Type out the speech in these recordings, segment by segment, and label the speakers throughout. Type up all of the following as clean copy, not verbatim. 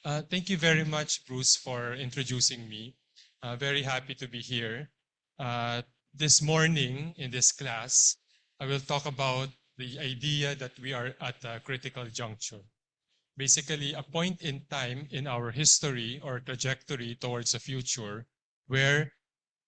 Speaker 1: Thank you very much, Bruce, for introducing me. Very happy to be here. Uh, this morning in this class, I will talk about the idea that we are at a critical juncture. Basically, a point in time in our history or trajectory towards the future where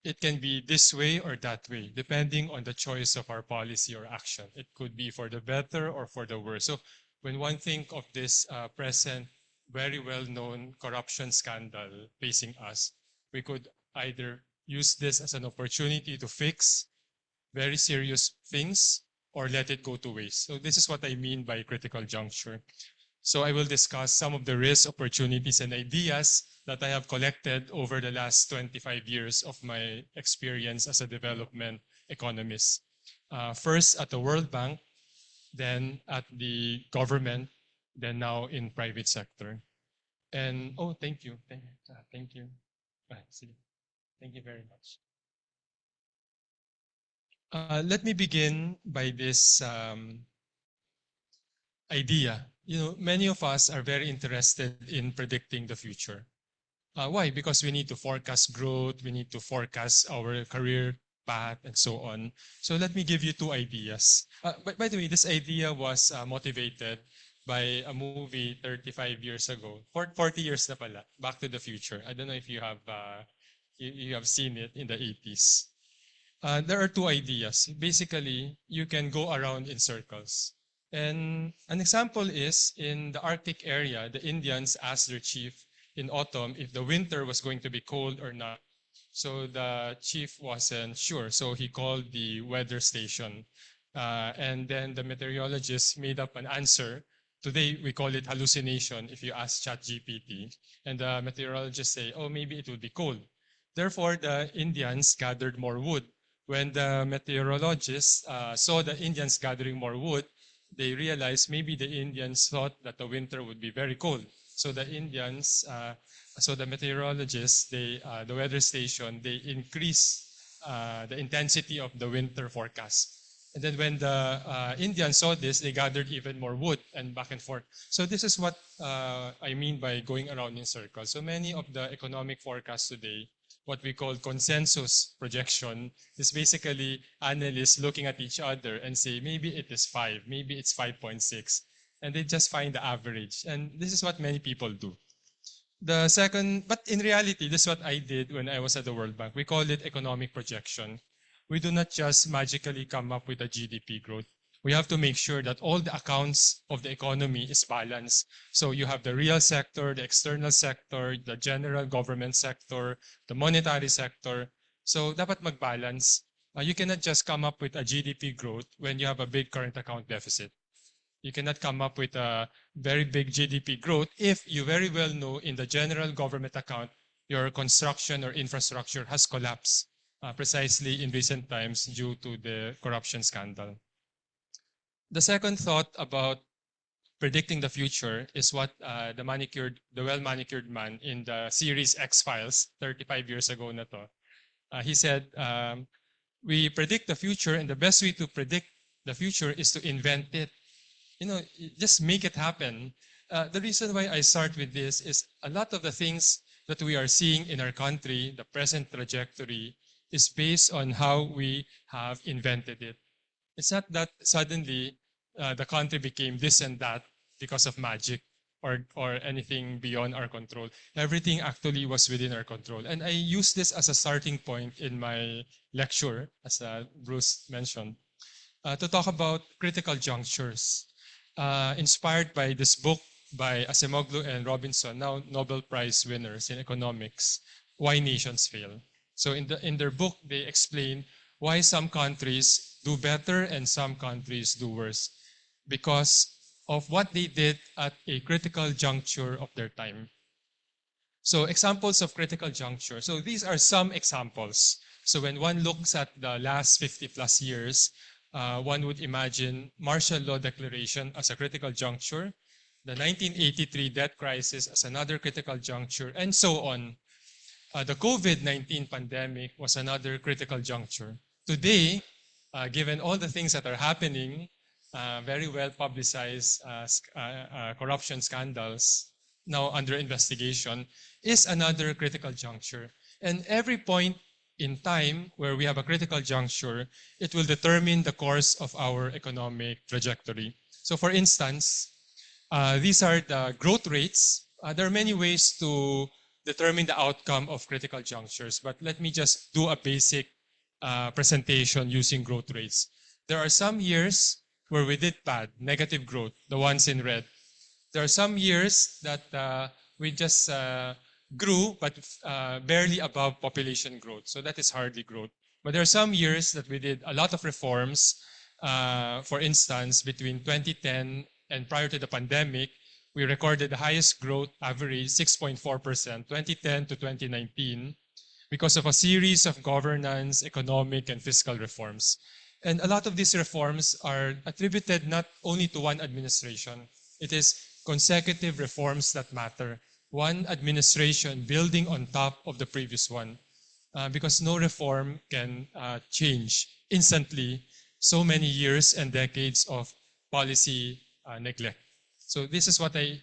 Speaker 1: it can be this way or that way, depending on the choice of our policy or action. It could be for the better or for the worse. So when one think of this present, very well-known corruption scandal facing us, we could either use this as an opportunity to fix very serious things or let it go to waste. So this is what I mean by critical juncture. So I will discuss some of the risks, opportunities, and ideas that I have collected over the last 25 years of my experience as a development economist. First at the World Bank, then at the government, then now in private sector. And oh, thank you, thank you. Thank you very much. Let me begin by this idea. Many of us are very interested in predicting the future. Why? Because we need to forecast growth, we need to forecast our career path, and so on. So let me give you two ideas. But by the way, this idea was motivated by a movie 35 years ago, 40 years na pala, Back to the Future. I don't know if you have you have seen it in the 80s. There are two ideas. Basically, you can go around in circles. And an example is in the Arctic area, the Indians asked their chief in autumn if the winter was going to be cold or not. So the chief wasn't sure. So he called the weather station. And then the meteorologist made up an answer. Today, we call it hallucination if you ask ChatGPT. And the meteorologists say, oh, maybe it will be cold. Therefore, the Indians gathered more wood. When the meteorologists saw the Indians gathering more wood, they realized maybe the Indians thought that the winter would be very cold. So the Indians, so the meteorologists, the weather station, they increased the intensity of the winter forecast. And then when the Indians saw this, they gathered even more wood and back and forth. So this is what I mean by going around in circles. So many of the economic forecasts today, what we call consensus projection, is basically analysts looking at each other and say, maybe it is 5, maybe it's 5.6. And they just find the average. And this is what many people do. The second, but in reality, this is what I did when I was at the World Bank. We call it economic projection. We do not just magically come up with a GDP growth. We have to make sure that all the accounts of the economy is balanced. So you have the real sector, the external sector, the general government sector, the monetary sector. So dapat mag-balance. You cannot just come up with a GDP growth when you have a big current account deficit. You cannot come up with a very big GDP growth if you very well know in the general government account your construction or infrastructure has collapsed precisely in recent times due to the corruption scandal. The second thought about predicting the future is what the well-manicured man in the series X-Files, 35 years ago na to, he said, we predict the future, and the best way to predict the future is to invent it. Just make it happen. The reason why I start with this is a lot of the things that we are seeing in our country, the present trajectory, is based on how we have invented it. It's not that suddenly the country became this and that because of magic or anything beyond our control. Everything actually was within our control. And I use this as a starting point in my lecture, as Bruce mentioned, to talk about critical junctures. Inspired by this book by Acemoglu and Robinson, now Nobel Prize winners in economics, Why Nations Fail. So in their book, they explain why some countries do better and some countries do worse because of what they did at a critical juncture of their time. So examples of critical juncture. So these are some examples. So when one looks at the last 50 plus years, one would imagine martial law declaration as a critical juncture, the 1983 debt crisis as another critical juncture, and so on. The COVID-19 pandemic was another critical juncture. Today, given all the things that are happening, very well publicized corruption scandals, now under investigation, is another critical juncture. And every point in time where we have a critical juncture, it will determine the course of our economic trajectory. So for instance, these are the growth rates. There are many ways to determine the outcome of critical junctures, but let me just do a basic presentation using growth rates. There are some years where we did bad, negative growth, the ones in red. There are some years that we just grew, but barely above population growth. So that is hardly growth. But there are some years that we did a lot of reforms. For instance, between 2010 and prior to the pandemic, we recorded the highest growth average, 6.4%, 2010 to 2019, because of a series of governance, economic, and fiscal reforms. And a lot of these reforms are attributed not only to one administration. It is consecutive reforms that matter. One administration building on top of the previous one. Because no reform can change instantly so many years and decades of policy neglect. So this is what I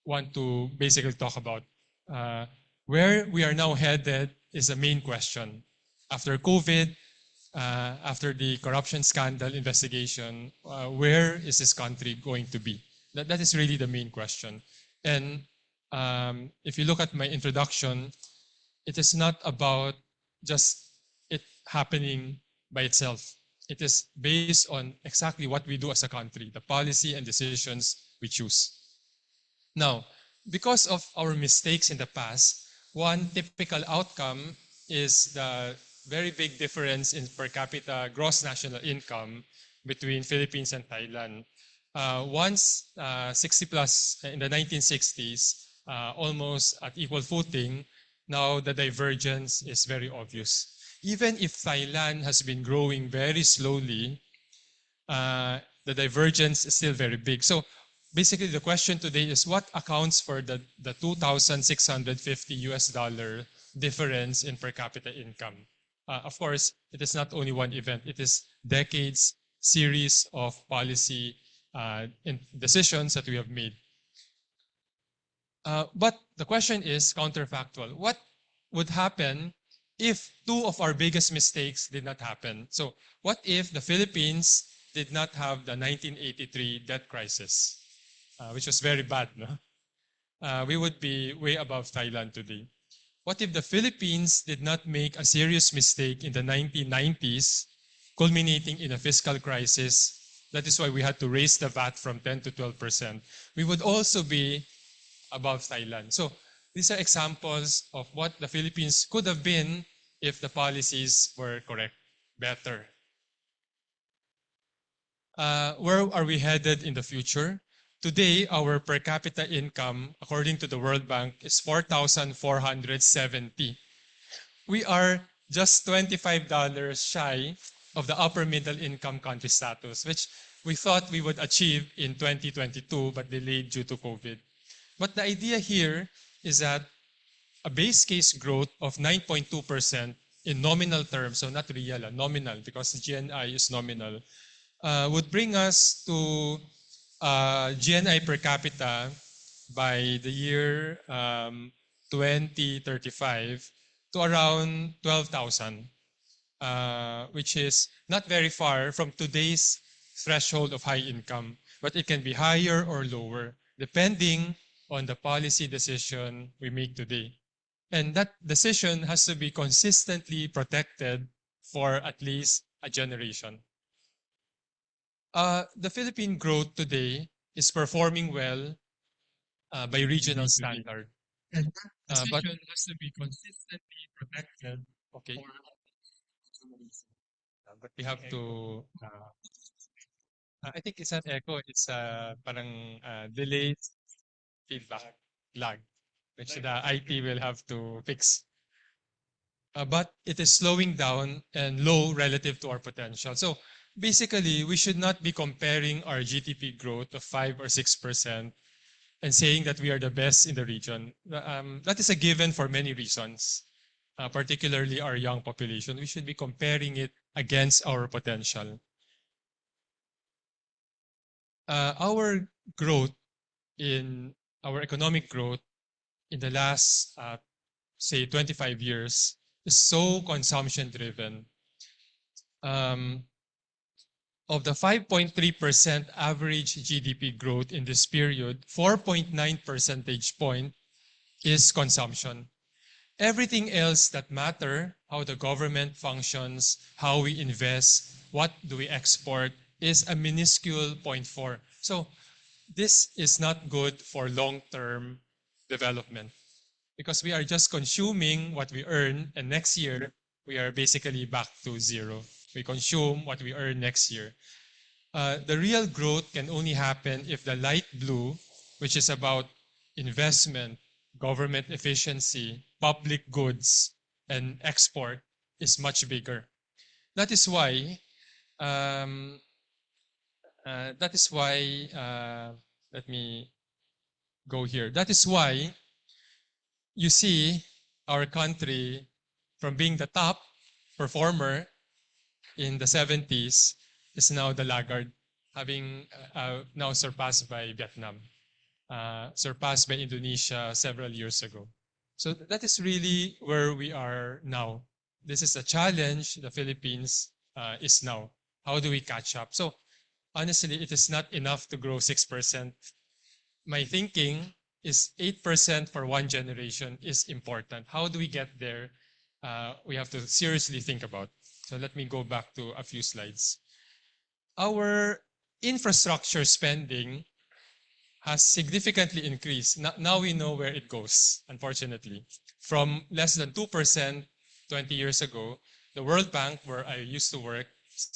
Speaker 1: want to basically talk about. Where we are now headed is the main question. After COVID, after the corruption scandal investigation, where is this country going to be? That is really the main question. And if you look at my introduction, it is not about just it happening by itself. It is based on exactly what we do as a country, the policy and decisions we choose. Now, because of our mistakes in the past, one typical outcome is the very big difference in per capita gross national income between Philippines and Thailand. Once 60 plus in the 1960s, almost at equal footing, now the divergence is very obvious. Even if Thailand has been growing very slowly, the divergence is still very big. So basically the question today is what accounts for the 2,650 US dollar difference in per capita income? Of course, it is not only one event. It is decades, series of policy decisions that we have made. But the question is counterfactual. What would happen if two of our biggest mistakes did not happen? So what if the Philippines did not have the 1983 debt crisis, which was very bad, no? We would be way above Thailand today. What if the Philippines did not make a serious mistake in the 1990s, culminating in a fiscal crisis? That is why we had to raise the VAT from 10 to 12%. We would also be above Thailand. So these are examples of what the Philippines could have been if the policies were correct, better. Where are we headed in the future? Today, our per capita income, according to the World Bank, is 4,470. We are just $25 shy of the upper middle income country status, which we thought we would achieve in 2022, but delayed due to COVID. But the idea here is that a base case growth of 9.2% in nominal terms, so not real, nominal, because GNI is nominal, would bring us to GNI per capita by the year 2035 to around 12,000, which is not very far from today's threshold of high income, but it can be higher or lower depending on the policy decision we make today. And that decision has to be consistently protected for at least a generation. The Philippine growth today is performing well by regional standard. And that decision has to be consistently protected. Okay. But we have to, I think it's not echo, it's parang delayed feedback, lag, which the IT will have to fix. But it is slowing down and low relative to our potential. So basically, we should not be comparing our GDP growth of 5 or 6% and saying that we are the best in the region. That is a given for many reasons, particularly our young population. We should be comparing it against our potential. Our growth in our economic growth in the last, say, 25 years is so consumption driven. Um, of the 5.3% average GDP growth in this period, 4.9 percentage point is consumption. Everything else that matter, how the government functions, how we invest, what do we export, is a minuscule 0.4. So this is not good for long-term development because we are just consuming what we earn, and next year we are basically back to zero. We consume what we earn next year. The real growth can only happen if the light blue, which is about investment, government efficiency, public goods, and export, is much bigger. That is why, um, that is why, let me go here. That is why you see our country from being the top performer in the 70s is now the laggard, having now surpassed by Vietnam, surpassed by Indonesia several years ago. So that is really where we are now. This is a challenge the Philippines is now. How do we catch up? So honestly, it is not enough to grow 6%. My thinking is 8% for one generation is important. How do we get there? We have to seriously think about. So let me go back to a few slides. Our infrastructure spending has significantly increased. Now we know where it goes, unfortunately. From less than 2% 20 years ago, the World Bank, where I used to work,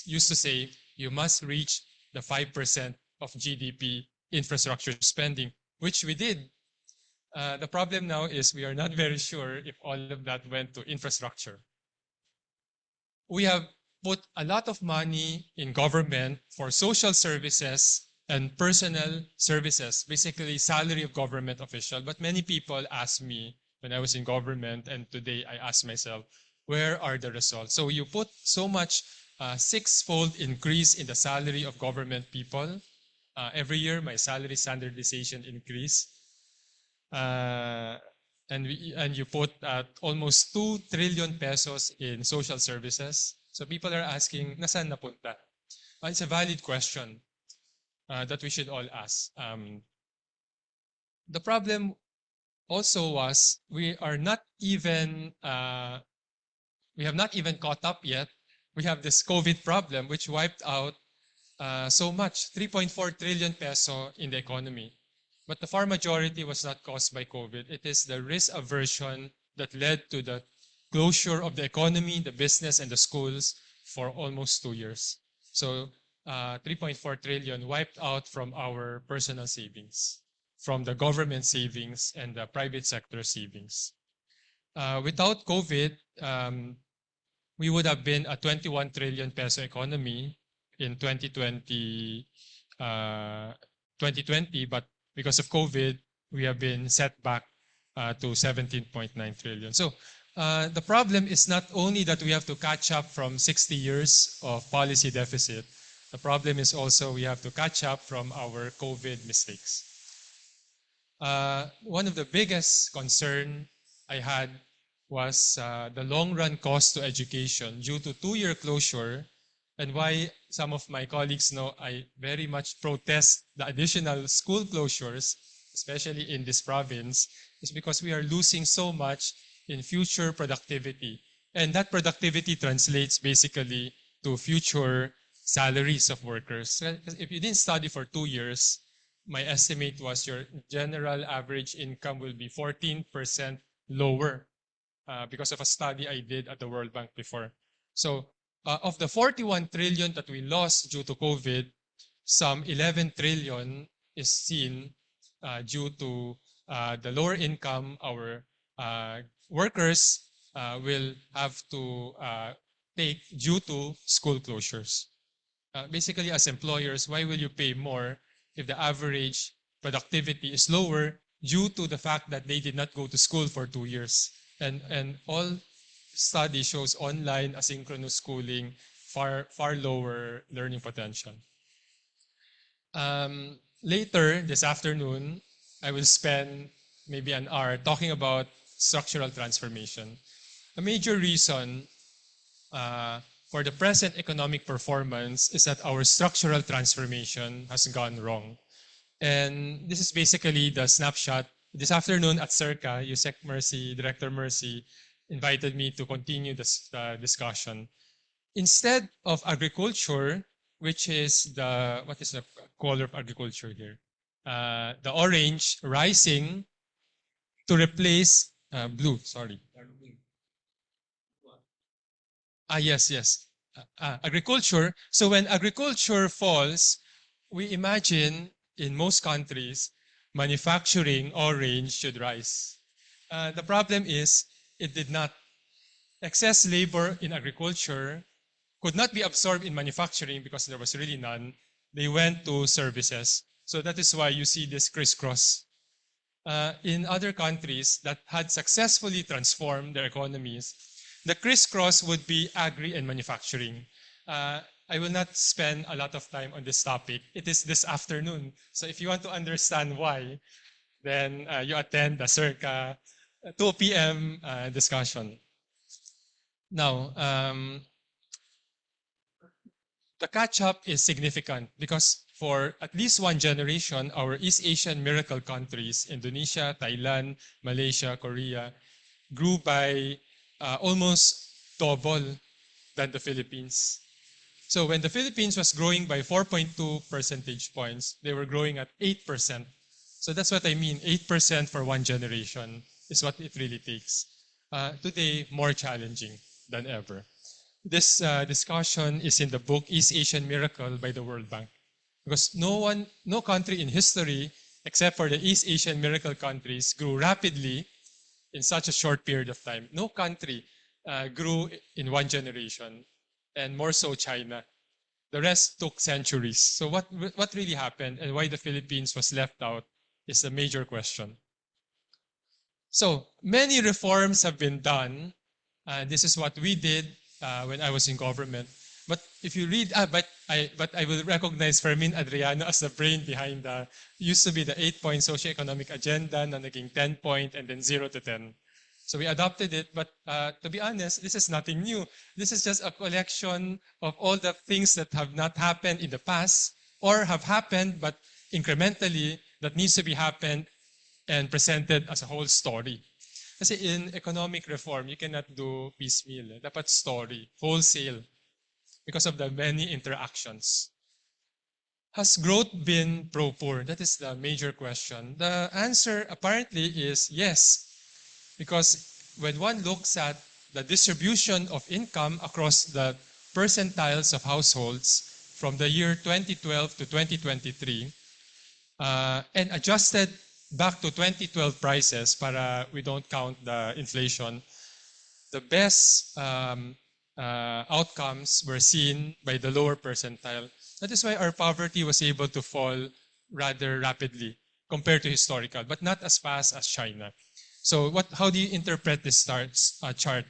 Speaker 1: used to say you must reach the 5% of GDP infrastructure spending, which we did. The problem now is we are not very sure if all of that went to infrastructure. We have put a lot of money in government for social services and personal services, basically salary of government official. But many people ask me when I was in government, and today I ask myself, where are the results? So you put so much six-fold increase in the salary of government people. Every year, my salary standardization increase. And you put almost 2 trillion pesos in social services. So people are asking, nasaan napunta? It's a valid question that we should all ask. The problem also was we have not even caught up yet. We have this COVID problem which wiped out so much, 3.4 trillion peso in the economy. But the far majority was not caused by COVID. It is the risk aversion that led to the closure of the economy, the business, and the schools for almost 2 years. So 3.4 trillion wiped out from our personal savings, from the government savings and the private sector savings. Without COVID, we would have been a 21 trillion peso economy in 2020, but because of COVID, we have been set back to 17.9 trillion. So the problem is not only that we have to catch up from 60 years of policy deficit, the problem is also we have to catch up from our COVID mistakes. One of the biggest concern I had was the long-run cost to education due to two-year closure, and why some of my colleagues know I very much protest the additional school closures, especially in this province, is because we are losing so much in future productivity. And that productivity translates basically to future salaries of workers. If you didn't study for 2 years, my estimate was your general average income will be 14% lower because of a study I did at the World Bank before. So of the 41 trillion that we lost due to COVID, some 11 trillion is seen due to the lower income our workers will have to take due to school closures. Basically, as employers, why will you pay more if the average productivity is lower due to the fact that they did not go to school for 2 years? And all study shows online asynchronous schooling far lower learning potential. Later this afternoon, I will spend maybe an hour talking about structural transformation. A major reason for the present economic performance is that our structural transformation has gone wrong. And this is basically the snapshot. This afternoon at Circa, Yusek Mercy, Director Mercy, invited me to continue this discussion. Instead of agriculture, which is what is the color of agriculture here? The orange rising to replace blue, sorry. Yes, yes. Agriculture. So when agriculture falls, we imagine in most countries, manufacturing orange should rise. The problem is it did not. Excess labor in agriculture could not be absorbed in manufacturing because there was really none. They went to services. So that is why you see this crisscross. In other countries that had successfully transformed their economies, the crisscross would be agri and manufacturing. I will not spend a lot of time on this topic. It is this afternoon. So if you want to understand why, then you attend the circa 2 p.m. Discussion. Now, the catch-up is significant because for at least one generation, our East Asian miracle countries, Indonesia, Thailand, Malaysia, Korea, grew by almost double than the Philippines. So when the Philippines was growing by 4.2 percentage points, they were growing at 8%. So that's what I mean, 8% for one generation is what it really takes. Today, more challenging than ever. This discussion is in the book East Asian Miracle by the World Bank. Because no country in history, except for the East Asian miracle countries, grew rapidly in such a short period of time. No country grew in one generation, and more so China. The rest took centuries. So what really happened and why the Philippines was left out is a major question. So many reforms have been done. This is what we did when I was in government. But if you read, but I will recognize Fermin Adriano as the brain behind used to be the 8-point socioeconomic agenda, na naging 10-point, and then 0 to 10. So we adopted it, but to be honest, this is nothing new. This is just a collection of all the things that have not happened in the past or have happened, but incrementally that needs to be happened and presented as a whole story. Kasi in economic reform, you cannot do piecemeal. Dapat story, wholesale, because of the many interactions. Has growth been pro-poor? That is the major question. The answer apparently is yes, because when one looks at the distribution of income across the percentiles of households from the year 2012 to 2023, and adjusted back to 2012 prices para we don't count the inflation, the best outcomes were seen by the lower percentile. That is why our poverty was able to fall rather rapidly compared to historical, but not as fast as China. So how do you interpret this chart?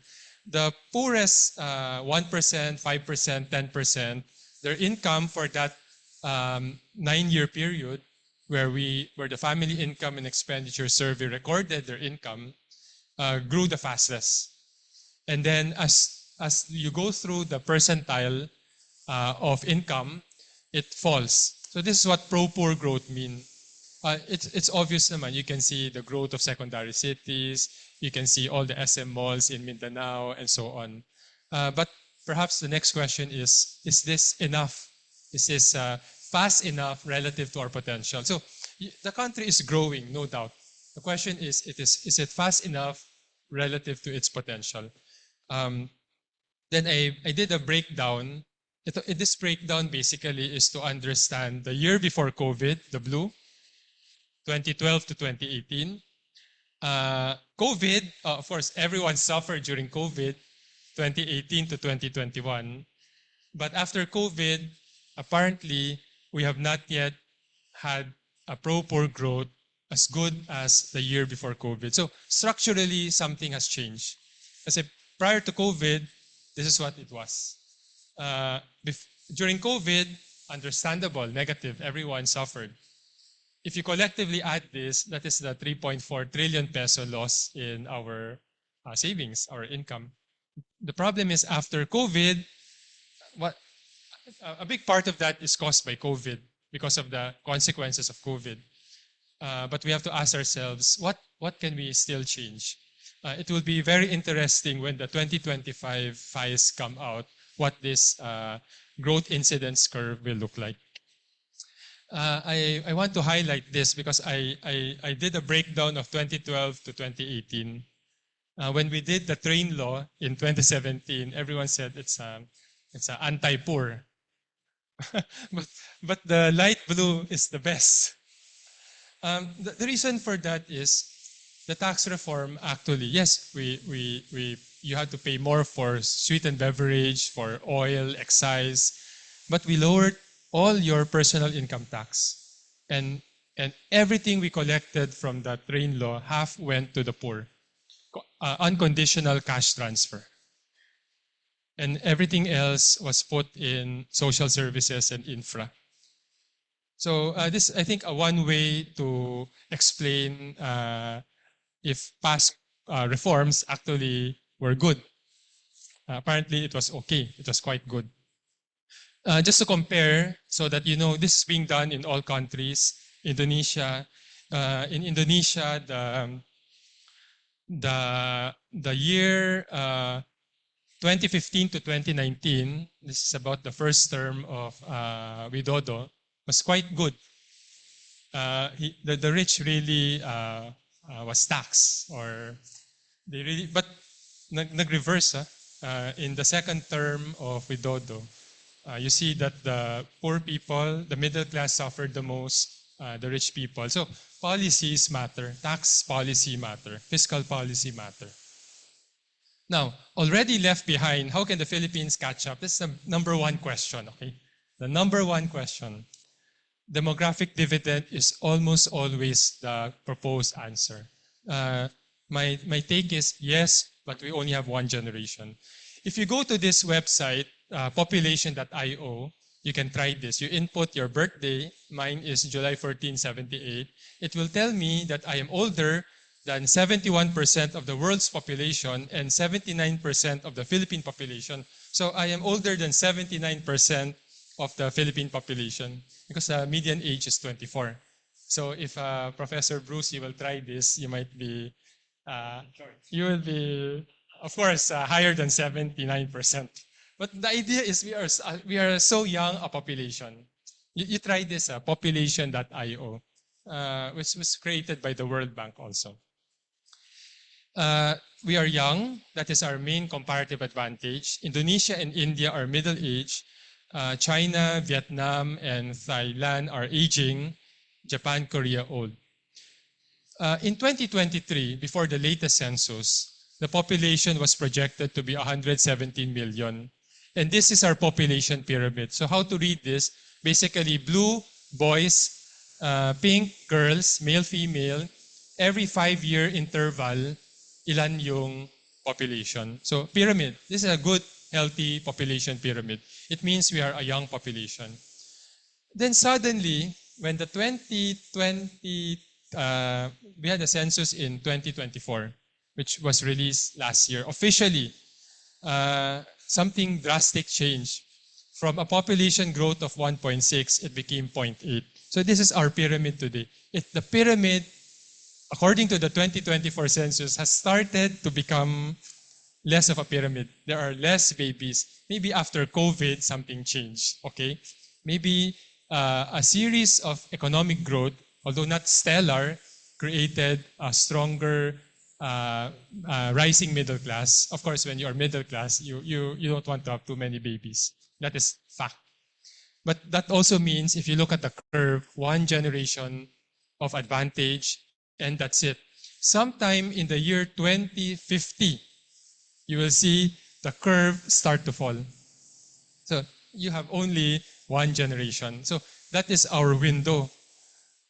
Speaker 1: The poorest 1%, 5%, 10%, their income for that 9-year period where the family income and expenditure survey recorded their income grew the fastest. And then as you go through the percentile of income, it falls. So this is what pro-poor growth mean. It's obvious naman. You can see the growth of secondary cities. You can see all the SM malls in Mindanao and so on. But perhaps the next question is this enough? Is this fast enough relative to our potential? So the country is growing, no doubt. The question is it fast enough relative to its potential? Then I did a breakdown. This breakdown basically is to understand the year before COVID, the blue, 2012 to 2018. COVID, of course, everyone suffered during COVID, 2018 to 2021. But after COVID, apparently, we have not yet had a pro-poor growth as good as the year before COVID. So structurally, something has changed. Kasi prior to COVID, this is what it was. During COVID, understandable, negative, everyone suffered. if you collectively add this, that is the 3.4 trillion peso loss in our savings, our income. The problem is after COVID, what a big part of that is caused by COVID because of the consequences of COVID. But we have to ask ourselves, what can we still change? It will be very interesting when the 2025 FIs come out, what this growth incidence curve will look like. I want to highlight this because I did a breakdown of 2012 to 2018. When we did the train law in 2017, everyone said it's a anti-poor. but the light blue is the best. The reason for that is the tax reform actually, yes, you had to pay more for sweetened beverage, for oil, excise, but we lowered all your personal income tax. And everything we collected from that train law, half went to the poor. Unconditional cash transfer. And everything else was put in social services and infra. So this, I think, one way to explain if past reforms actually were good. Apparently, it was okay. It was quite good. Just to compare, so that you know, this is being done in all countries. Indonesia, in Indonesia, the year 2015 to 2019, this is about the first term of Widodo, was quite good. The rich really was taxed, or they really, but nag-reverse. In the second term of Widodo, you see that the poor people, the middle class suffered the most, the rich people. So policies matter, tax policy matter, fiscal policy matter. Now, already left behind, how can the Philippines catch up? This is the number one question, okay? The number one question. Demographic dividend is almost always the proposed answer. My take is yes, but we only have one generation. If you go to this website, population.io, you can try this. You input your birthday. Mine is July 14, 78. It will tell me that I am older than 71% of the world's population and 79% of the Philippine population. So I am older than 79% of the Philippine population because the median age is 24. So if Professor Bruce, you will try this, you might be, you will be, of course, higher than 79%. But the idea is we are so young a population. You try this, population.io, which was created by the World Bank also. We are young. That is our main comparative advantage. Indonesia and India are middle age. China, Vietnam, and Thailand are aging. Japan, Korea, old. In 2023, before the latest census, the population was projected to be 117 million. And this is our population pyramid. So how to read this? Basically, blue, boys, pink, girls, male, female. Every 5-year interval, ilan yung population. So pyramid, this is a good, healthy population pyramid. It means we are a young population. Then suddenly, when the 2020, we had a census in 2024, which was released last year. Officially, something drastic changed. From a population growth of 1.6, it became 0.8. So this is our pyramid today. The pyramid, according to the 2024 census, has started to become less of a pyramid. There are less babies. Maybe after COVID, something changed, okay? Maybe a series of economic growth, although not stellar, created a stronger rising middle class. Of course, when you are middle class, you don't want to have too many babies. That is fact. But that also means if you look at the curve, one generation of advantage, and that's it. Sometime in the year 2050, you will see the curve start to fall. So you have only one generation. So that is our window.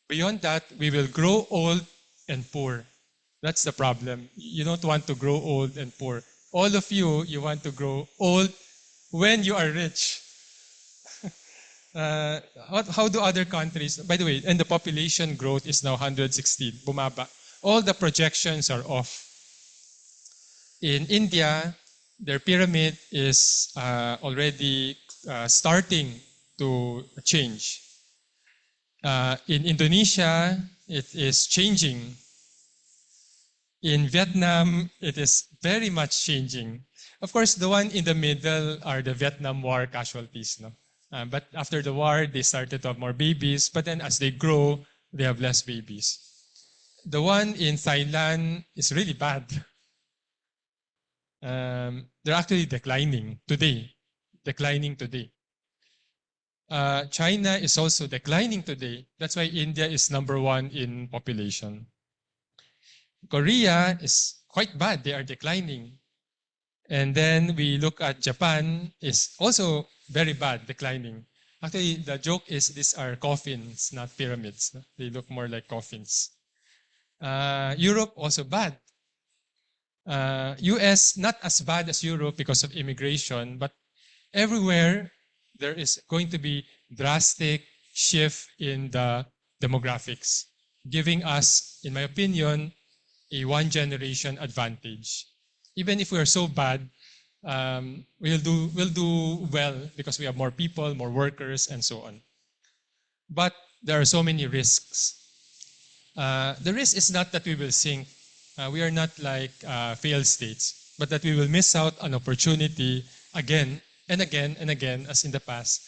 Speaker 1: Beyond that, we will grow old and poor. That's the problem. You don't want to grow old and poor. All of you, you want to grow old when you are rich. Uh, how do other countries, by the way, and the population growth is now 116, bumaba. All the projections are off. In India, their pyramid is already starting to change. In Indonesia, it is changing. In Vietnam, it is very much changing. Of course, the one in the middle are the Vietnam War casualties. No? But after the war, they started to have more babies. But then as they grow, they have less babies. The one in Thailand is really bad. They're actually declining today. Declining today. China is also declining today. That's why India is number one in population. Korea is quite bad. They are declining. And then we look at Japan is also very bad, declining. Actually, the joke is these are coffins, not pyramids. They look more like coffins. Europe also bad. US not as bad as Europe because of immigration, but everywhere there is going to be drastic shift in the demographics, giving us, in my opinion, a one generation advantage. Even if we are so bad, we'll do well because we have more people, more workers, and so on. But there are so many risks. The risk is not that we will sink. We are not like failed states, but that we will miss out on opportunity again and again and again, as in the past.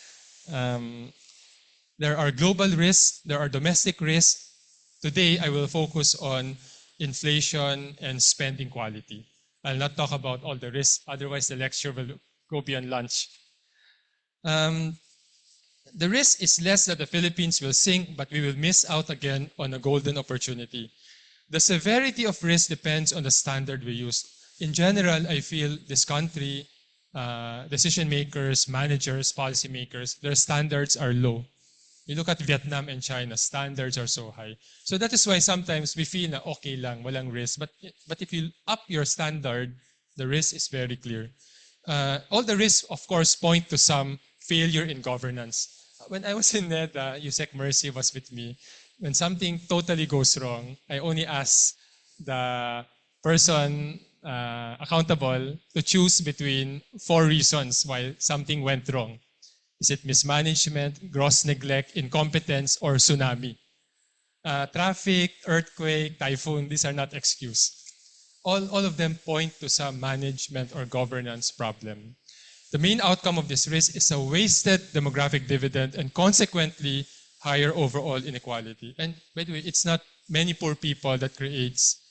Speaker 1: There are global risks, there are domestic risks. Today, I will focus on inflation and spending quality. I'll not talk about all the risks, otherwise the lecture will go beyond lunch. The risk is less that the Philippines will sink, but we will miss out again on a golden opportunity. The severity of risk depends on the standard we use. In general, I feel this country, decision makers, managers, policy makers, their standards are low. You look at Vietnam and China, standards are so high. So that is why sometimes we feel na okay lang, walang risk. But if you up your standard, the risk is very clear. All the risks, of course, point to some failure in governance. When I was in NEDA, Yusek Mercy was with me. When something totally goes wrong, I only ask the person accountable to choose between 4 reasons why something went wrong. Is it mismanagement, gross neglect, incompetence, or tsunami? Traffic, earthquake, typhoon, these are not excuse. All of them point to some management or governance problem. The main outcome of this risk is a wasted demographic dividend and consequently higher overall inequality. And by the way, it's not many poor people that creates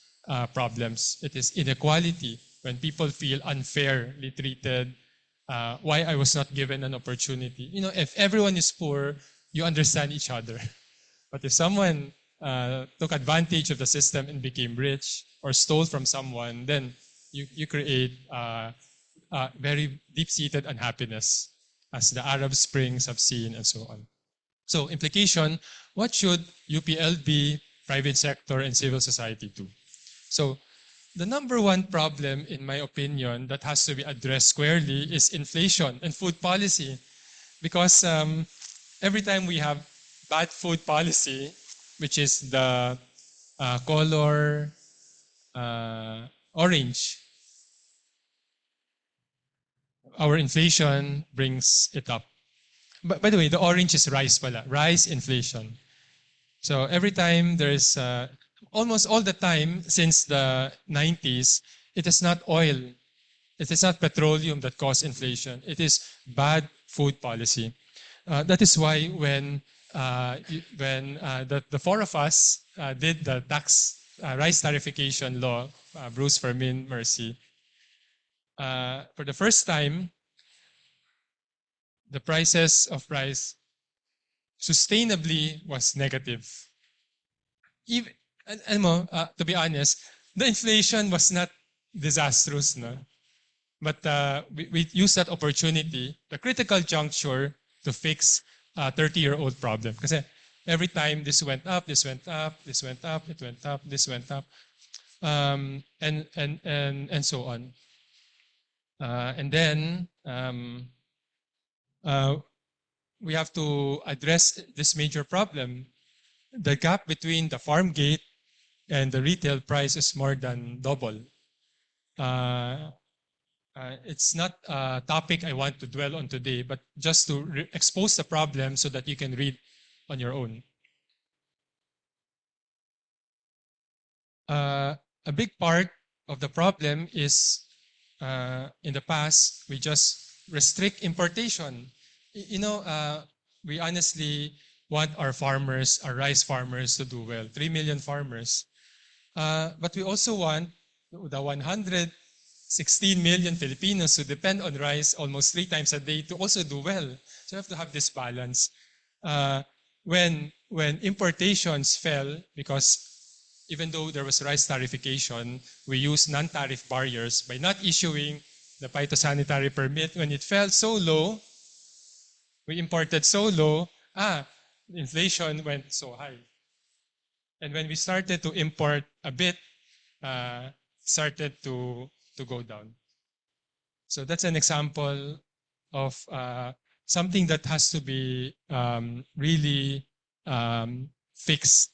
Speaker 1: problems. It is inequality when people feel unfairly treated, why I was not given an opportunity. You know, if everyone is poor, you understand each other. But if someone took advantage of the system and became rich or stole from someone, then you create very deep-seated unhappiness, as the Arab Springs have seen and so on. So implication, what should UPLB, private sector, and civil society do? So the number one problem, in my opinion, that has to be addressed squarely is inflation and food policy. Because every time we have bad food policy, which is the color orange, our inflation brings it up. But by the way, the orange is rice pala, rice inflation. So every time there's, almost all the time since the 90s, it is not oil, it is not petroleum that caused inflation. It is bad food policy. That is why when the four of us did the tax rice tarification law, Bruce, Fermin, Mercy, for the first time, the prices of rice sustainably was negative. Even, to be honest, the inflation was not disastrous, no? But we used that opportunity, the critical juncture, to fix a 30-year-old problem. Because every time this went up, this went up, this went up, it went up, this went up, and so on. And then uh, we have to address this major problem. The gap between the farm gate and the retail price is more than double. Uh, it's not a topic I want to dwell on today, but just to expose the problem so that you can read on your own. A big part of the problem is in the past, we just restrict importation. We honestly want our farmers, our rice farmers to do well, 3 million farmers. But we also want the 116 million Filipinos who depend on rice almost 3 times a day to also do well. So we have to have this balance. When importations fell, because even though there was rice tariffication, we used non-tariff barriers by not issuing the phytosanitary permit. When it fell so low, we imported so low, inflation went so high. And when we started to import a bit, started to go down. So that's an example of something that has to be really fixed.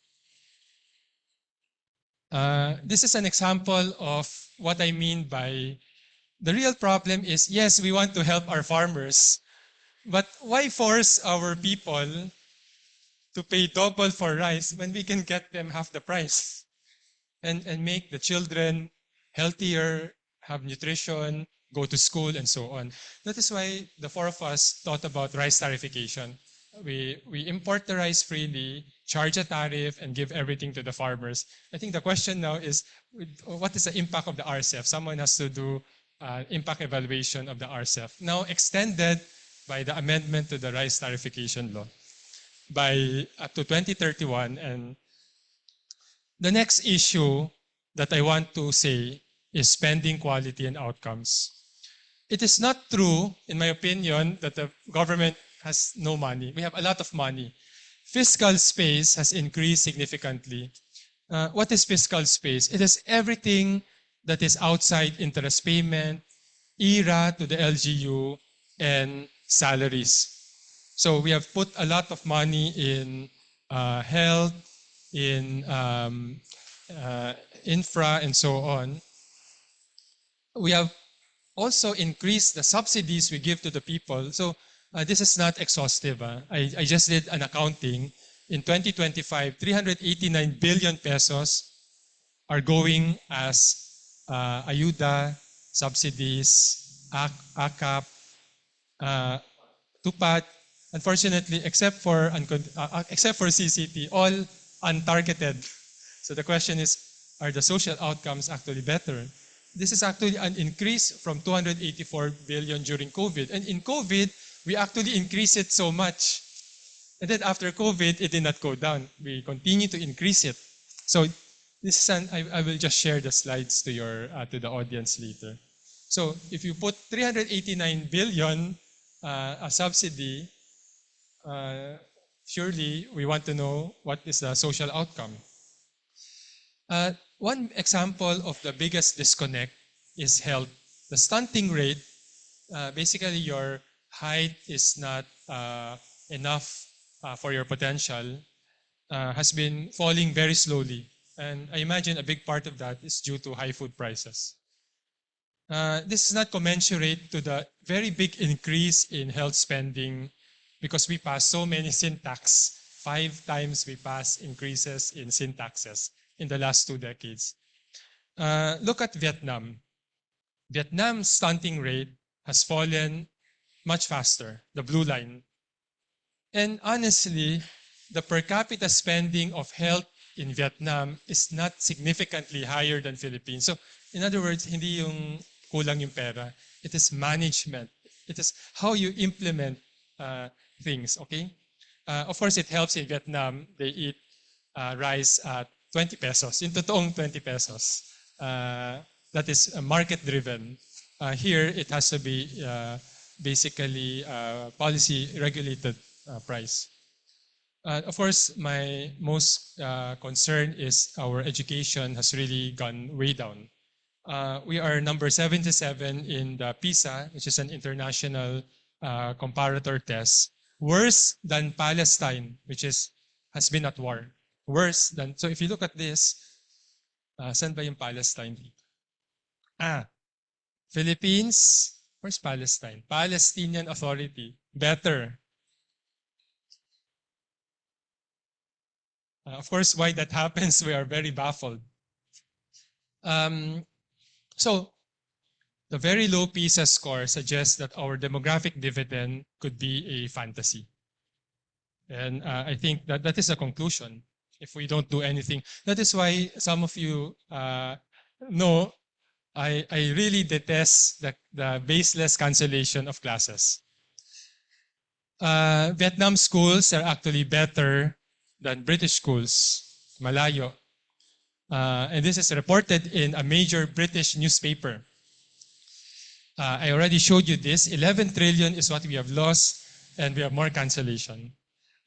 Speaker 1: This is an example of what I mean by the real problem is, yes, we want to help our farmers, but why force our people to pay double for rice when we can get them half the price and make the children healthier, have nutrition, go to school, and so on. That is why the four of us thought about rice tariffication. We import the rice freely, charge a tariff, and give everything to the farmers. I think the question now is, what is the impact of the RCEF? Someone has to do impact evaluation of the RCEF. Now extended by the amendment to the rice tariffication law by up to 2031. And the next issue that I want to say is spending quality and outcomes. It is not true, in my opinion, that the government has no money. We have a lot of money. Fiscal space has increased significantly. What is fiscal space? It is everything that is outside interest payment, IRA to the LGU, and salaries. So we have put a lot of money in health, in infra, and so on. We have also increased the subsidies we give to the people. So this is not exhaustive. I just did an accounting. In 2025, 389 billion pesos are going as ayuda, subsidies, AKAP, TUPAD. Unfortunately, except for CCT, all untargeted. So the question is, are the social outcomes actually better? This is actually an increase from 284 billion during COVID. And in COVID, we actually increased it so much. And then after COVID, it did not go down. We continue to increase it. So this is I will just share the slides to the audience later. So if you put 389 billion a subsidy, surely we want to know what is the social outcome. One example of the biggest disconnect is health. The stunting rate, basically your height is not enough for your potential, has been falling very slowly. And I imagine a big part of that is due to high food prices. This is not commensurate to the very big increase in health spending because we passed so many sin tax. 5 times we passed increases in sin taxes in the last 2 decades. Look at Vietnam. Vietnam's stunting rate has fallen much faster, the blue line. And honestly, the per capita spending of health in Vietnam is not significantly higher than Philippines. So in other words, hindi yung kulang yung pera. It is management. It is how you implement things, okay? Of course, it helps in Vietnam. They eat rice at 20 pesos, yung totoong 20 pesos. That is market-driven. Here, it has to be basically policy-regulated price. Of course, my most concern is our education has really gone way down. We are number 77 in the PISA, which is an international comparator test. worse than Palestine, which has been at war. Worse than, so if you look at this, saan ba yung Palestine? Philippines, where's Palestine? Palestinian Authority, better. Of course, why that happens, we are very baffled. So, the very low PISA score suggests that our demographic dividend could be a fantasy. And I think that is a conclusion if we don't do anything. That is why some of you know I really detest the baseless cancellation of classes. Vietnam schools are actually better than British schools, malayo. And this is reported in a major British newspaper. I already showed you this. 11 trillion is what we have lost, and we have more cancellation.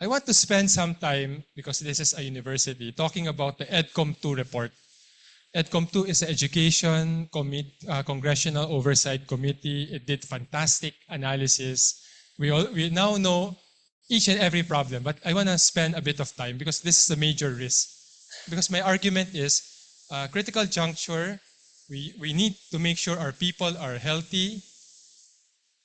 Speaker 1: I want to spend some time, because this is a university, talking about the EDCOM2 report. EDCOM2 is an education congressional oversight committee. It did fantastic analysis. We now know each and every problem, but I want to spend a bit of time because this is a major risk. Because my argument is critical juncture, we need to make sure our people are healthy,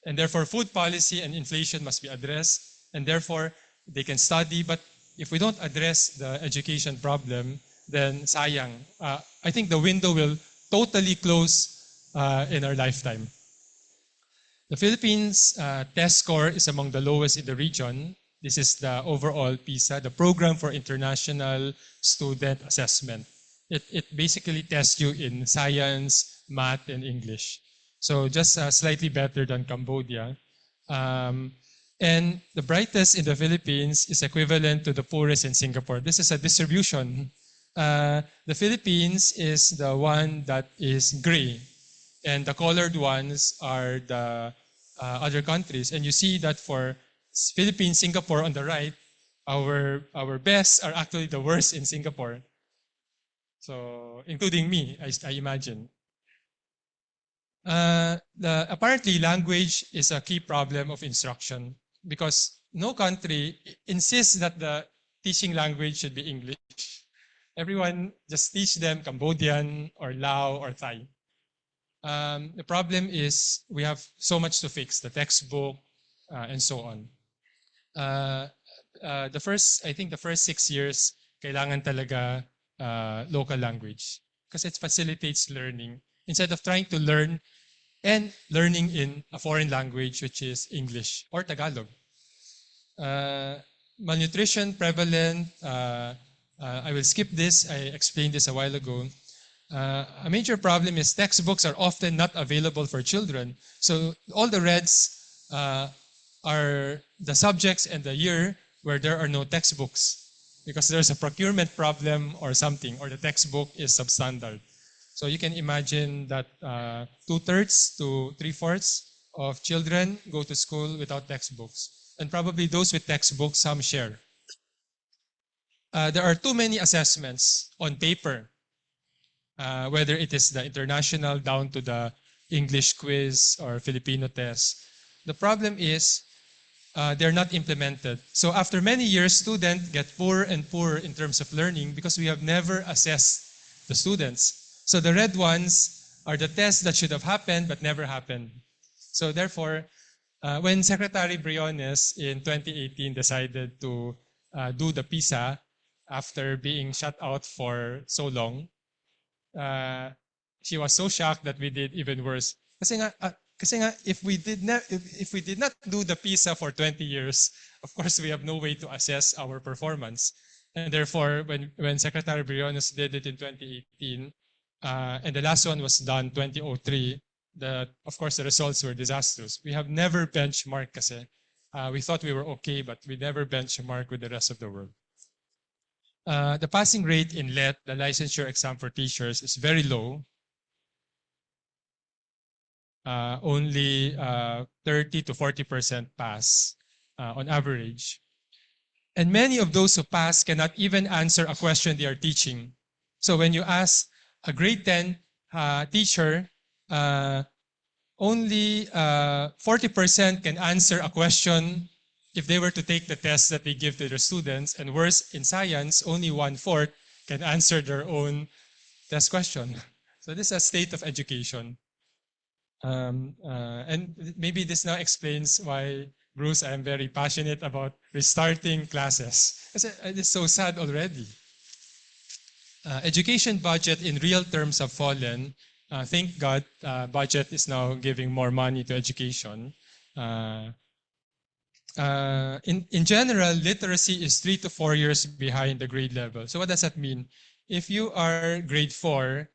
Speaker 1: and therefore food policy and inflation must be addressed, and therefore they can study. But if we don't address the education problem, then sayang. I think the window will totally close in our lifetime. The Philippines test score is among the lowest in the region. This is the overall PISA, the Program for International Student Assessment. It basically tests you in science, math, and English. So just slightly better than Cambodia. And the brightest in the Philippines is equivalent to the poorest in Singapore. This is a distribution. The Philippines is the one that is gray, and the colored ones are the other countries. And you see that for Philippines, Singapore on the right, our best are actually the worst in Singapore. So, including me, I imagine. Apparently, language is a key problem of instruction because no country insists that the teaching language should be English. Everyone just teach them Cambodian or Lao or Thai. The problem is we have so much to fix, the textbook and so on. I think the first 6 years, kailangan talaga local language because it facilitates learning instead of trying to learn and learning in a foreign language, which is English or Tagalog. Malnutrition prevalent. I will skip this. I explained this a while ago. A major problem is textbooks are often not available for children. So all the reds are the subjects and the year where there are no textbooks because there's a procurement problem or something, or the textbook is substandard. So you can imagine that 2/3 to 3/4 of children go to school without textbooks. And probably those with textbooks, some share. There are too many assessments on paper, whether it is the international down to the English quiz or Filipino test. The problem is they're not implemented. So after many years, students get poorer and poorer in terms of learning because we have never assessed the students. So the red ones are the tests that should have happened but never happened. So therefore, when Secretary Briones in 2018 decided to do the PISA after being shut out for so long, she was so shocked that we did even worse. Kasi nga, if we did not do the PISA for 20 years, of course we have no way to assess our performance. And therefore, when Secretary Briones did it in 2018, and the last one was done 2003, of course the results were disastrous. We have never benchmarked kasi. We thought we were okay, but we never benchmarked with the rest of the world. The passing rate in LET, the licensure exam for teachers, is very low. Only 30 to 40% pass on average. And many of those who pass cannot even answer a question they are teaching. So when you ask a grade 10 teacher, only 40% can answer a question if they were to take the tests that they give to their students, and worse, in science, only 1/4 can answer their own test question. So this is a state of education. And maybe this now explains why, Bruce, I am very passionate about restarting classes. It is so sad already. Education budget in real terms have fallen. Thank God, budget is now giving more money to education. In general, literacy is 3 to 4 years behind the grade level. So what does that mean? If you are grade 4,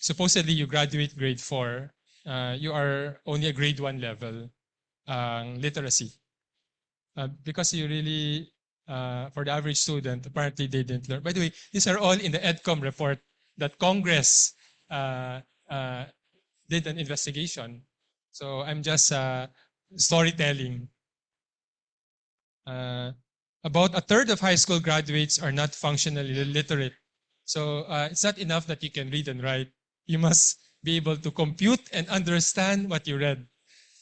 Speaker 1: supposedly you graduate grade 4, you are only a grade 1 level literacy. Because you really, for the average student, apparently they didn't learn. By the way, these are all in the EDCOM report that Congress did an investigation. So I'm just storytelling. About a third of high school graduates are not functionally literate. So it's not enough that you can read and write. You must be able to compute and understand what you read.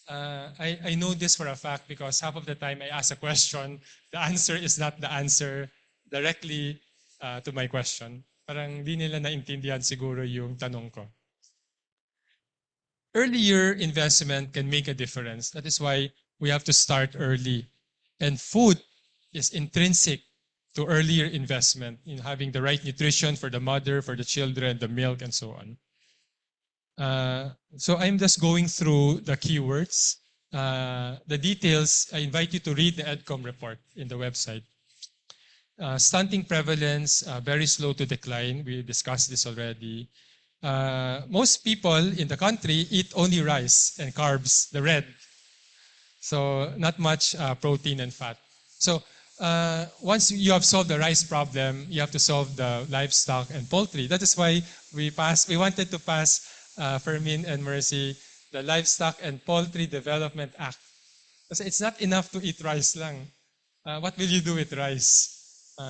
Speaker 1: I know this for a fact because half of the time I ask a question, the answer is not the answer directly to my question. Parang di nila naintindihan siguro yung tanong ko. Earlier investment can make a difference. That is why we have to start early. And food is intrinsic to earlier investment in having the right nutrition for the mother, for the children, the milk, and so on. So I'm just going through the keywords. The details, I invite you to read the EDCOM report in the website. Stunting prevalence, very slow to decline. We discussed this already. Most people in the country eat only rice and carbs, the red. So not much protein and fat. So once you have solved the rice problem, you have to solve the livestock and poultry. That is why we wanted to pass, Fermin and Mercy, the Livestock and Poultry Development Act. Kasi it's not enough to eat rice lang. What will you do with rice?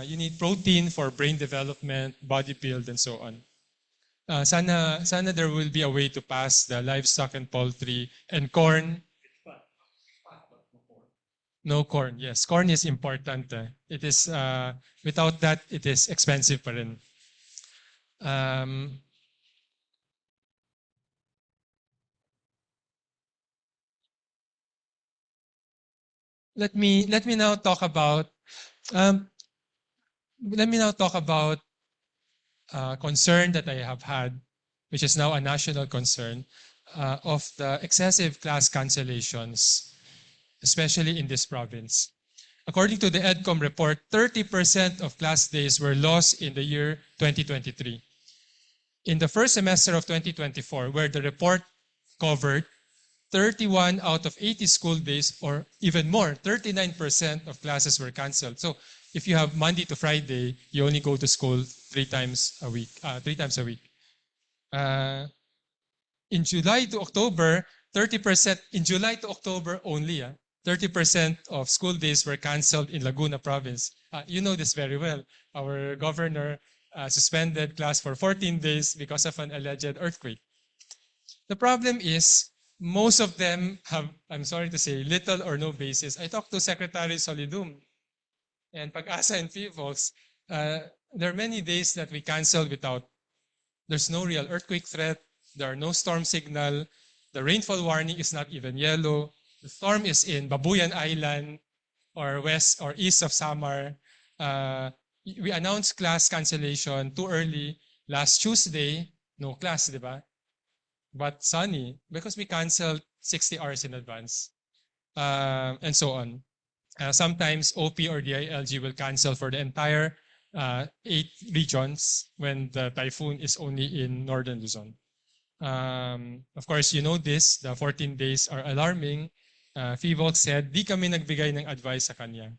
Speaker 1: You need protein for brain development, body build, and so on. Sana there will be a way to pass the livestock and poultry and corn. No corn. Yes, corn is important. It is without that it is expensive pa rin. Let me now talk about concern that I have had, which is now a national concern, of the excessive class cancellations, especially in this province. According to the EDCOM report, 30% of class days were lost in the year 2023. In the first semester of 2024, where the report covered 31 out of 80 school days, or even more, 39% of classes were canceled. So if you have Monday to Friday, you only go to school 3 times a week. In July to October, 30%, in July to October only, 30% of school days were canceled in Laguna province. You know this very well. Our governor suspended class for 14 days because of an alleged earthquake. The problem is, most of them have, I'm sorry to say, little or no basis. I talked to Secretary Solidum and Pag-asa and PIVOLS. There are many days that we canceled without, there's no real earthquake threat, there are no storm signal, the rainfall warning is not even yellow, the storm is in Babuyan Island or west or east of Samar. We announced class cancellation too early. Last Tuesday, no class, di ba? But sunny, because we canceled 60 hours in advance, and so on. Sometimes OP or DILG will cancel for the entire 8 regions when the typhoon is only in northern Luzon. Of course, you know this, the 14 days are alarming. FIVOLC said, di kami nagbigay ng advice sa kanya.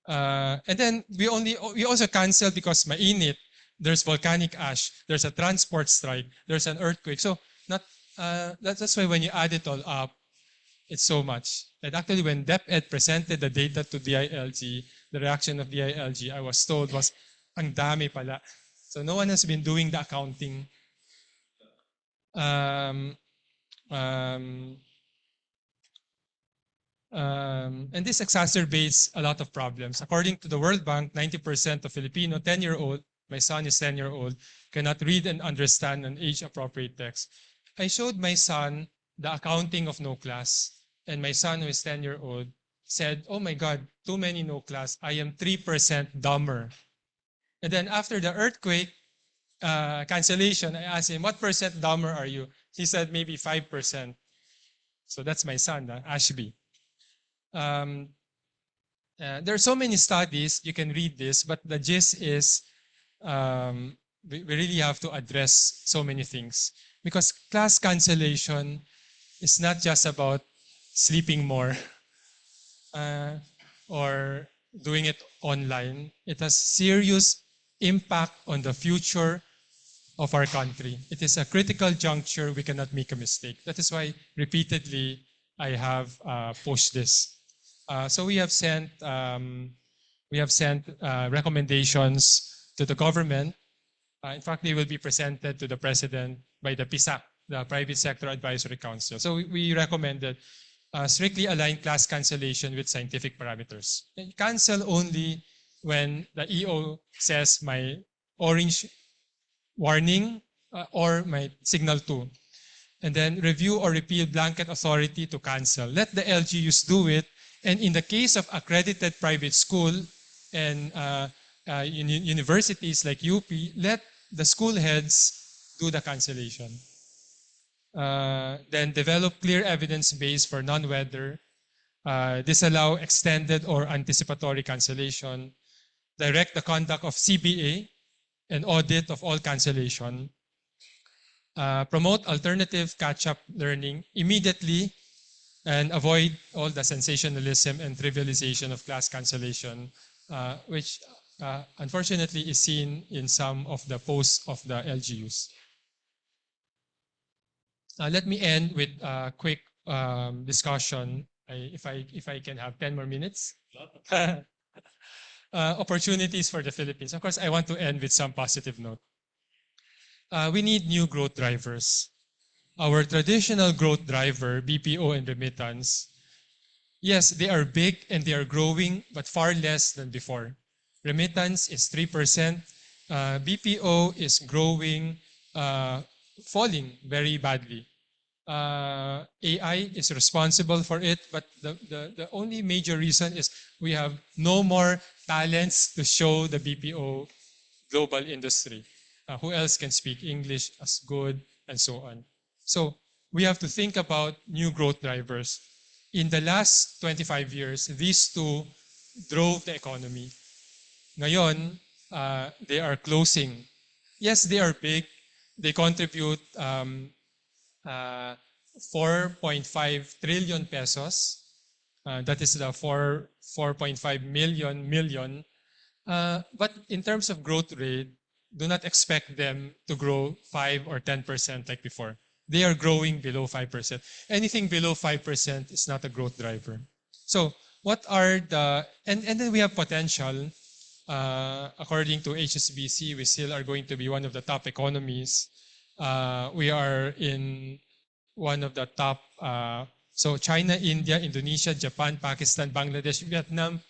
Speaker 1: And then we also canceled because mainit, there's volcanic ash, there's a transport strike, there's an earthquake. So that's why when you add it all up, it's so much. And actually when DepEd presented the data to DILG, the reaction of DILG, I was told, was ang dami pala. So no one has been doing the accounting. And this exacerbates a lot of problems. According to the World Bank, 90% of Filipino 10-year-old, my son is 10-year-old, cannot read and understand an age-appropriate text. I showed my son the accounting of no class, and my son, who is 10-year-old, said, "Oh my God, too many no class. I am 3% dumber." And then after the earthquake cancellation, I asked him, "What percent dumber are you?" He said, "Maybe 5%. So that's my son, Ashby. Um, there are so many studies, you can read this, but the gist is we really have to address so many things. Because class cancellation is not just about sleeping more uh, or doing it online. It has serious impact on the future of our country. It is a critical juncture. We cannot make a mistake. That is why repeatedly I have pushed this. So we have sent recommendations to the government. In fact, they will be presented to the president by the PISA, the Private Sector Advisory Council. So we recommended strictly align class cancellation with scientific parameters. And cancel only when the EO says my orange warning or my signal 2. And then review or repeal blanket authority to cancel. Let the LGUs do it. And in the case of accredited private school and universities like UP, let the school heads do the cancellation. Then develop clear evidence base for non-weather. Disallow extended or anticipatory cancellation. Direct the conduct of CBA and audit of all cancellation. Promote alternative catch-up learning immediately and avoid all the sensationalism and trivialization of class cancellation, which unfortunately is seen in some of the posts of the LGUs. Let me end with a quick discussion, if I can have 10 more minutes. Opportunities for the Philippines. Of course, I want to end with some positive note. We need new growth drivers. Our traditional growth driver, BPO and remittance, yes, they are big and they are growing, but far less than before. Remittance is 3%. BPO is growing, falling very badly. AI is responsible for it, but the only major reason is we have no more talents to show the BPO global industry. Who else can speak English as good and so on? So we have to think about new growth drivers. In the last 25 years, these two drove the economy. Ngayon, they are closing. Yes, they are big. They contribute 4.5 trillion pesos. That is the 4.5 million. But in terms of growth rate, do not expect them to grow 5 or 10% like before. They are growing below 5%. Anything below 5% is not a growth driver. So what are the, and then we have potential. According to HSBC, we still are going to be one of the top economies. We are in one of the top, so China, India, Indonesia, Japan, Pakistan, Bangladesh, Vietnam,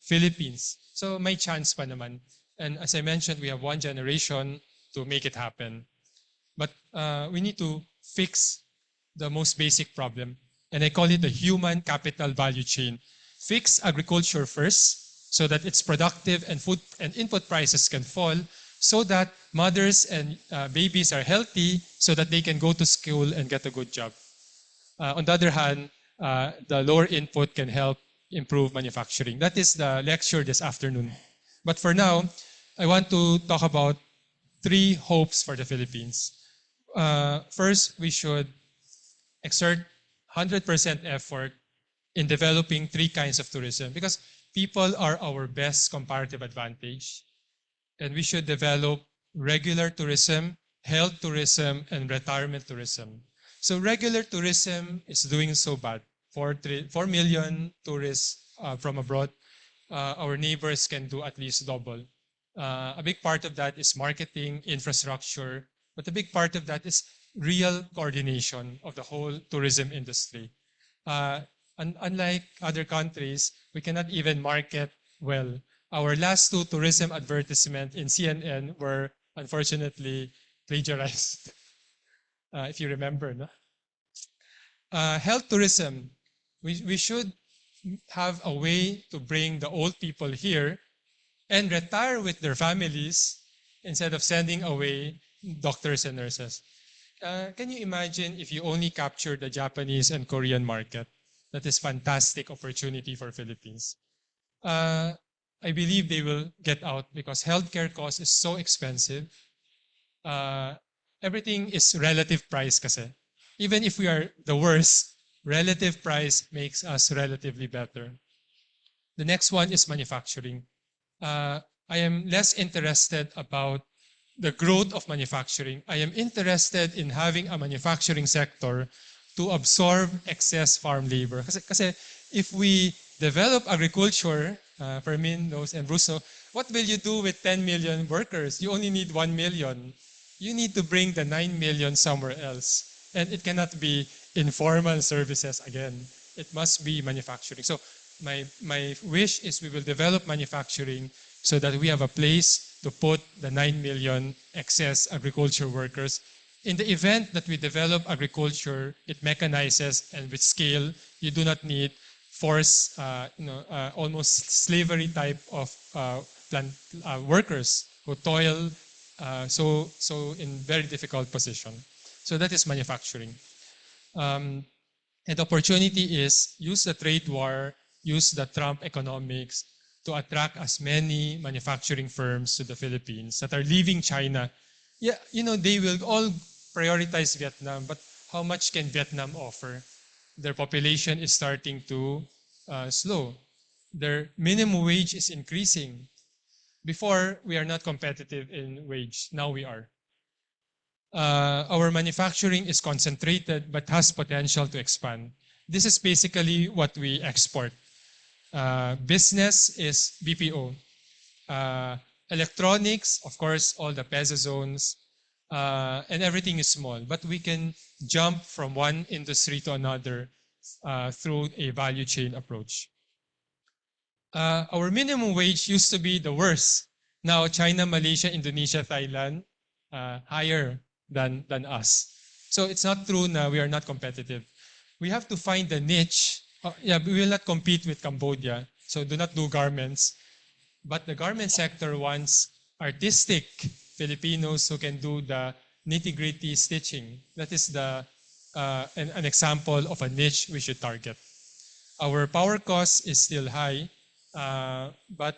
Speaker 1: Philippines. So may chance pa naman. And as I mentioned, we have one generation to make it happen. But we need to fix the most basic problem. And I call it the human capital value chain. Fix agriculture first so that it's productive and food and input prices can fall so that mothers and babies are healthy so that they can go to school and get a good job. On the other hand, the lower input can help improve manufacturing. That is the lecture this afternoon. But for now, I want to talk about 3 hopes for the Philippines. First, we should exert 100% effort in developing 3 kinds of tourism because people are our best comparative advantage. And we should develop regular tourism, health tourism, and retirement tourism. So regular tourism is doing so bad. 4 million tourists from abroad. Our neighbors can do at least double. A big part of that is marketing, infrastructure, but a big part of that is real coordination of the whole tourism industry. unlike other countries, we cannot even market well. Our last two tourism advertisements in CNN were unfortunately plagiarized, if you remember. No? Health tourism. We should have a way to bring the old people here and retire with their families instead of sending away doctors and nurses. Can you imagine if you only capture the Japanese and Korean market? That is fantastic opportunity for Philippines. Uh, I believe they will get out because healthcare cost is so expensive. Uh, Everything is relative price kasi. Even if we are the worst, relative price makes us relatively better. The next one is manufacturing. I am less interested about the growth of manufacturing. I am interested in having a manufacturing sector to absorb excess farm labor. Kasi if we develop agriculture, Fermin knows and Bruce, what will you do with 10 million workers? You only need 1 million. You need to bring the 9 million somewhere else. And it cannot be informal services again. It must be manufacturing. So my wish is we will develop manufacturing so that we have a place to put the 9 million excess agriculture workers. In the event that we develop agriculture, it mechanizes, and with scale, you do not need force, almost slavery type of workers who toil so in very difficult position. So that is manufacturing. And opportunity is use the trade war, use the Trump economics to attract as many manufacturing firms to the Philippines that are leaving China. Yeah, they will all prioritize Vietnam, but how much can Vietnam offer? Their population is starting to slow. Their minimum wage is increasing. Before, we are not competitive in wage. Now we are. Our manufacturing is concentrated but has potential to expand. This is basically what we export. Business is BPO. Electronics, of course, all the PESA zones, and everything is small. But we can jump from one industry to another through a value chain approach. Our minimum wage used to be the worst. Now, China, Malaysia, Indonesia, Thailand, higher than us. So it's not true na we are not competitive. We have to find the niche. We will not compete with Cambodia, so do not do garments. But the garment sector wants artistic Filipinos who can do the nitty-gritty stitching. That is an example of a niche we should target. Our power cost is still high, but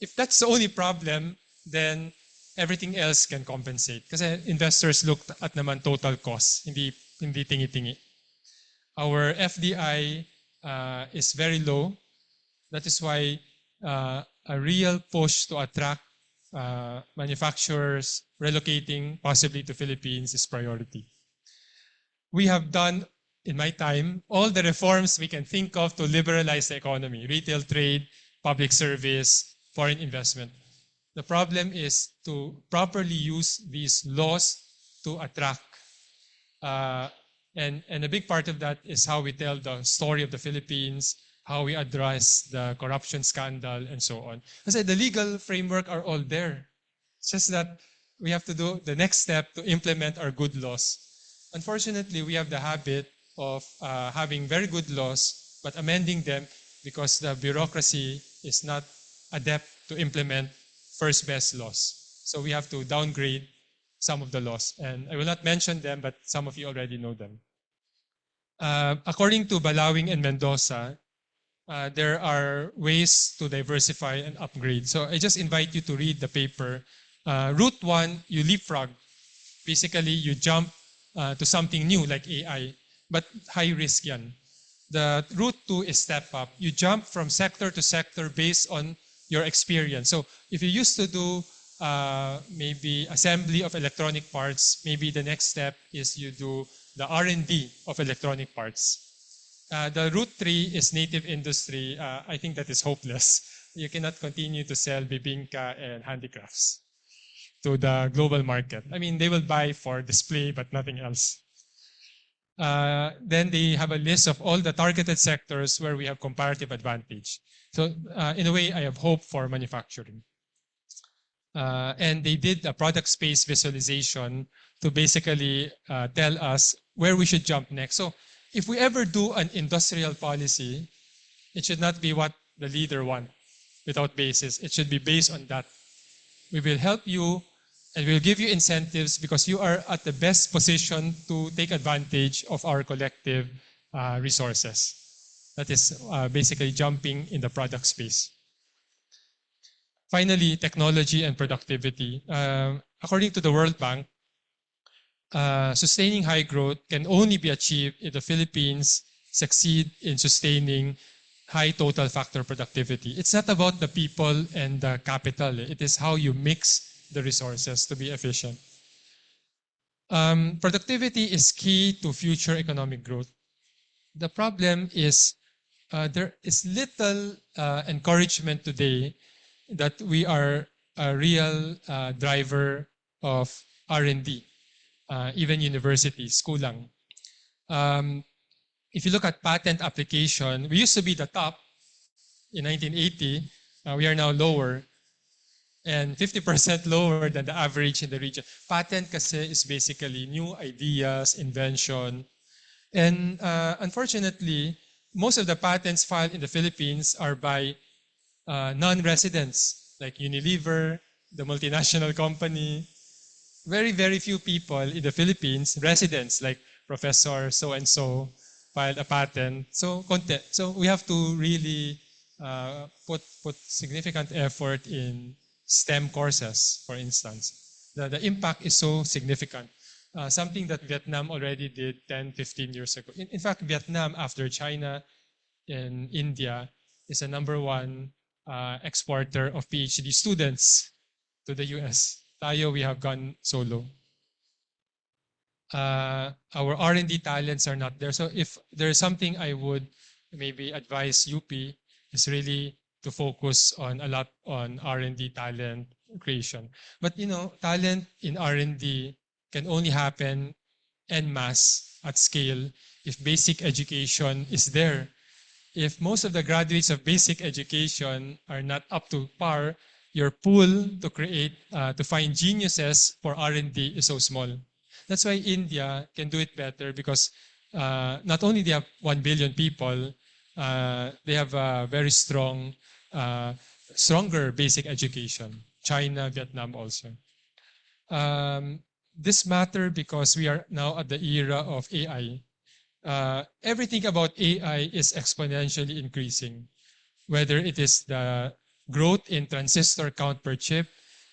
Speaker 1: if that's the only problem, then everything else can compensate. Kasi investors look at naman total cost, hindi tingi-tingi. Our FDI is very low. That is why a real push to attract manufacturers relocating possibly to Philippines is priority. We have done, in my time, all the reforms we can think of to liberalize the economy, retail trade, public service, foreign investment. The problem is to properly use these laws to attract. And a big part of that is how we tell the story of the Philippines, how we address the corruption scandal, and so on. Kasi the legal framework are all there. It's just that we have to do the next step to implement our good laws. Unfortunately, we have the habit of having very good laws, but amending them because the bureaucracy is not adept to implement first best laws. So we have to downgrade some of the laws. And I will not mention them, but some of you already know them. According to Balawing and Mendoza, there are ways to diversify and upgrade. So I just invite you to read the paper. Route 1, you leapfrog. Basically, you jump to something new like AI, but high risk yan. The route 2 is step up. You jump from sector to sector based on your experience. So if you used to do maybe assembly of electronic parts, maybe the next step is you do the R&D of electronic parts. The route 3 is native industry. I think that is hopeless. You cannot continue to sell bibingka and handicrafts to the global market. I mean, they will buy for display, but nothing else. then they have a list of all the targeted sectors where we have comparative advantage. So in a way, I have hope for manufacturing. And they did a product space visualization to basically tell us where we should jump next. So if we ever do an industrial policy, it should not be what the leader wants without basis. It should be based on that. We will help you and we'll give you incentives because you are at the best position to take advantage of our collective resources. That is basically jumping in the product space. Finally, technology and productivity. According to the World Bank, sustaining high growth can only be achieved if the Philippines succeed in sustaining high total factor productivity. It's not about the people and the capital. It is how you mix the resources to be efficient. Productivity is key to future economic growth. The problem is there is little encouragement today that we are a real driver of R&D, even universities, kulang. If you look at patent application, we used to be the top in 1980. We are now lower and 50% lower than the average in the region. Patent kasi is basically new ideas, invention. And unfortunately, most of the patents filed in the Philippines are by non-residents, like Unilever, the multinational company. Very, very few people in the Philippines, residents, like Professor so-and-so, filed a patent. So, konti. So we have to really put significant effort in STEM courses, for instance. The impact is so significant. Something that Vietnam already did 10, 15 years ago. In fact, Vietnam, after China and India, is a number one exporter of PhD students to the US. Tayo, we have gone solo. Our R&D talents are not there. So if there's something I would maybe advise UP is really to focus on a lot on R&D talent creation. But you know, talent in R&D can only happen en masse at scale if basic education is there. If most of the graduates of basic education are not up to par, your pool to create, to find geniuses for R&D is so small. That's why India can do it better because not only they have 1 billion people, they have a very strong, stronger basic education. China, Vietnam also. This matter because we are now at the era of AI. Everything about AI is exponentially increasing, whether it is the growth in transistor count per chip,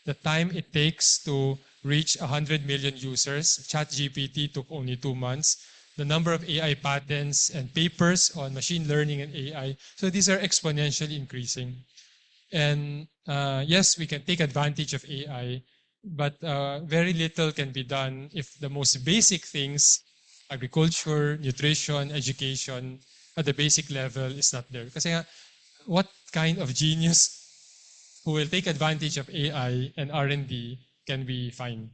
Speaker 1: the time it takes to reach 100 million users. ChatGPT took only 2 months. The number of AI patents and papers on machine learning and AI. So these are exponentially increasing. And yes, we can take advantage of AI, but very little can be done if the most basic things, agriculture, nutrition, education, at the basic level is not there. Kasi what kind of genius who will take advantage of AI and R&D can we find?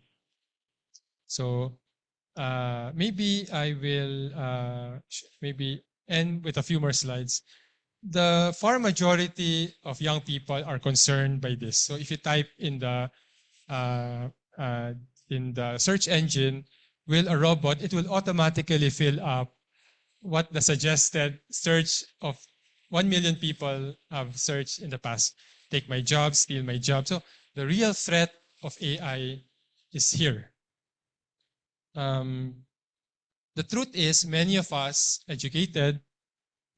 Speaker 1: So maybe I will maybe end with a few more slides. The far majority of young people are concerned by this. So if you type in the search engine, will a robot, it will automatically fill up what the suggested search of 1 million people have searched in the past. Take my job, steal my job. So the real threat of AI is here. The truth is, many of us educated,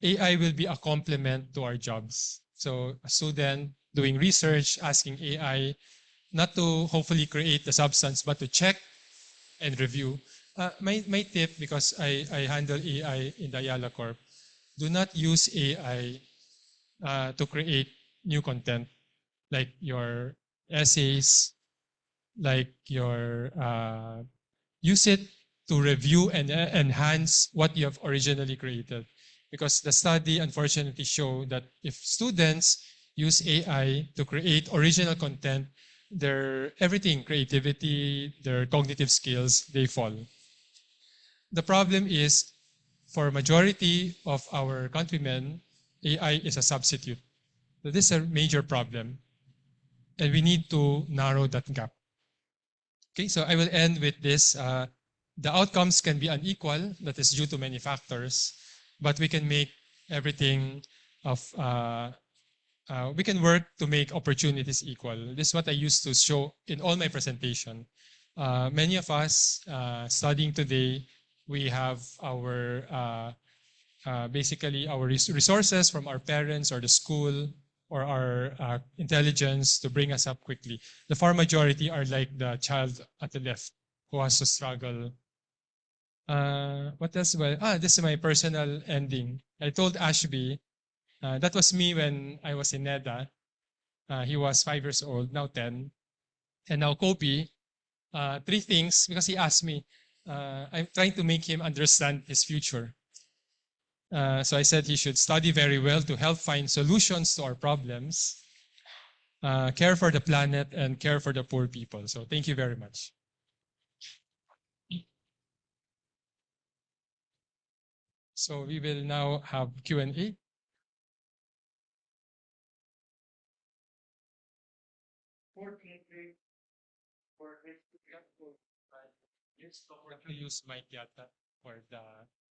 Speaker 1: AI will be a complement to our jobs. So a student doing research, asking AI, not to hopefully create the substance, but to check and review. My tip, because I handle AI in the Ayala Corp, do not use AI to create new content, like your essays, like your, use it to review and enhance what you have originally created. Because the study unfortunately show that if students use AI to create original content, their everything, creativity, their cognitive skills, they fall. the problem is for majority of our countrymen, AI is a substitute. So this is a major problem, and we need to narrow that gap. Okay, so I will end with this. The outcomes can be unequal, that is due to many factors, but we can make everything of, we can work to make opportunities equal. This is what I used to show in all my presentation. Many of us studying today, we have our basically our resources from our parents or the school or our intelligence to bring us up quickly. The far majority are like the child at the left who has to struggle. What else? Well, this is my personal ending. I told Ashby, that was me when I was in NEDA. He was 5 years old, now 10. And now Kobe, three things, because he asked me, I'm trying to make him understand his future. So I said he should study very well to help find solutions to our problems, care for the planet, and care for the poor people. So thank you very much. So we will now have Q&A. Use mic yata for the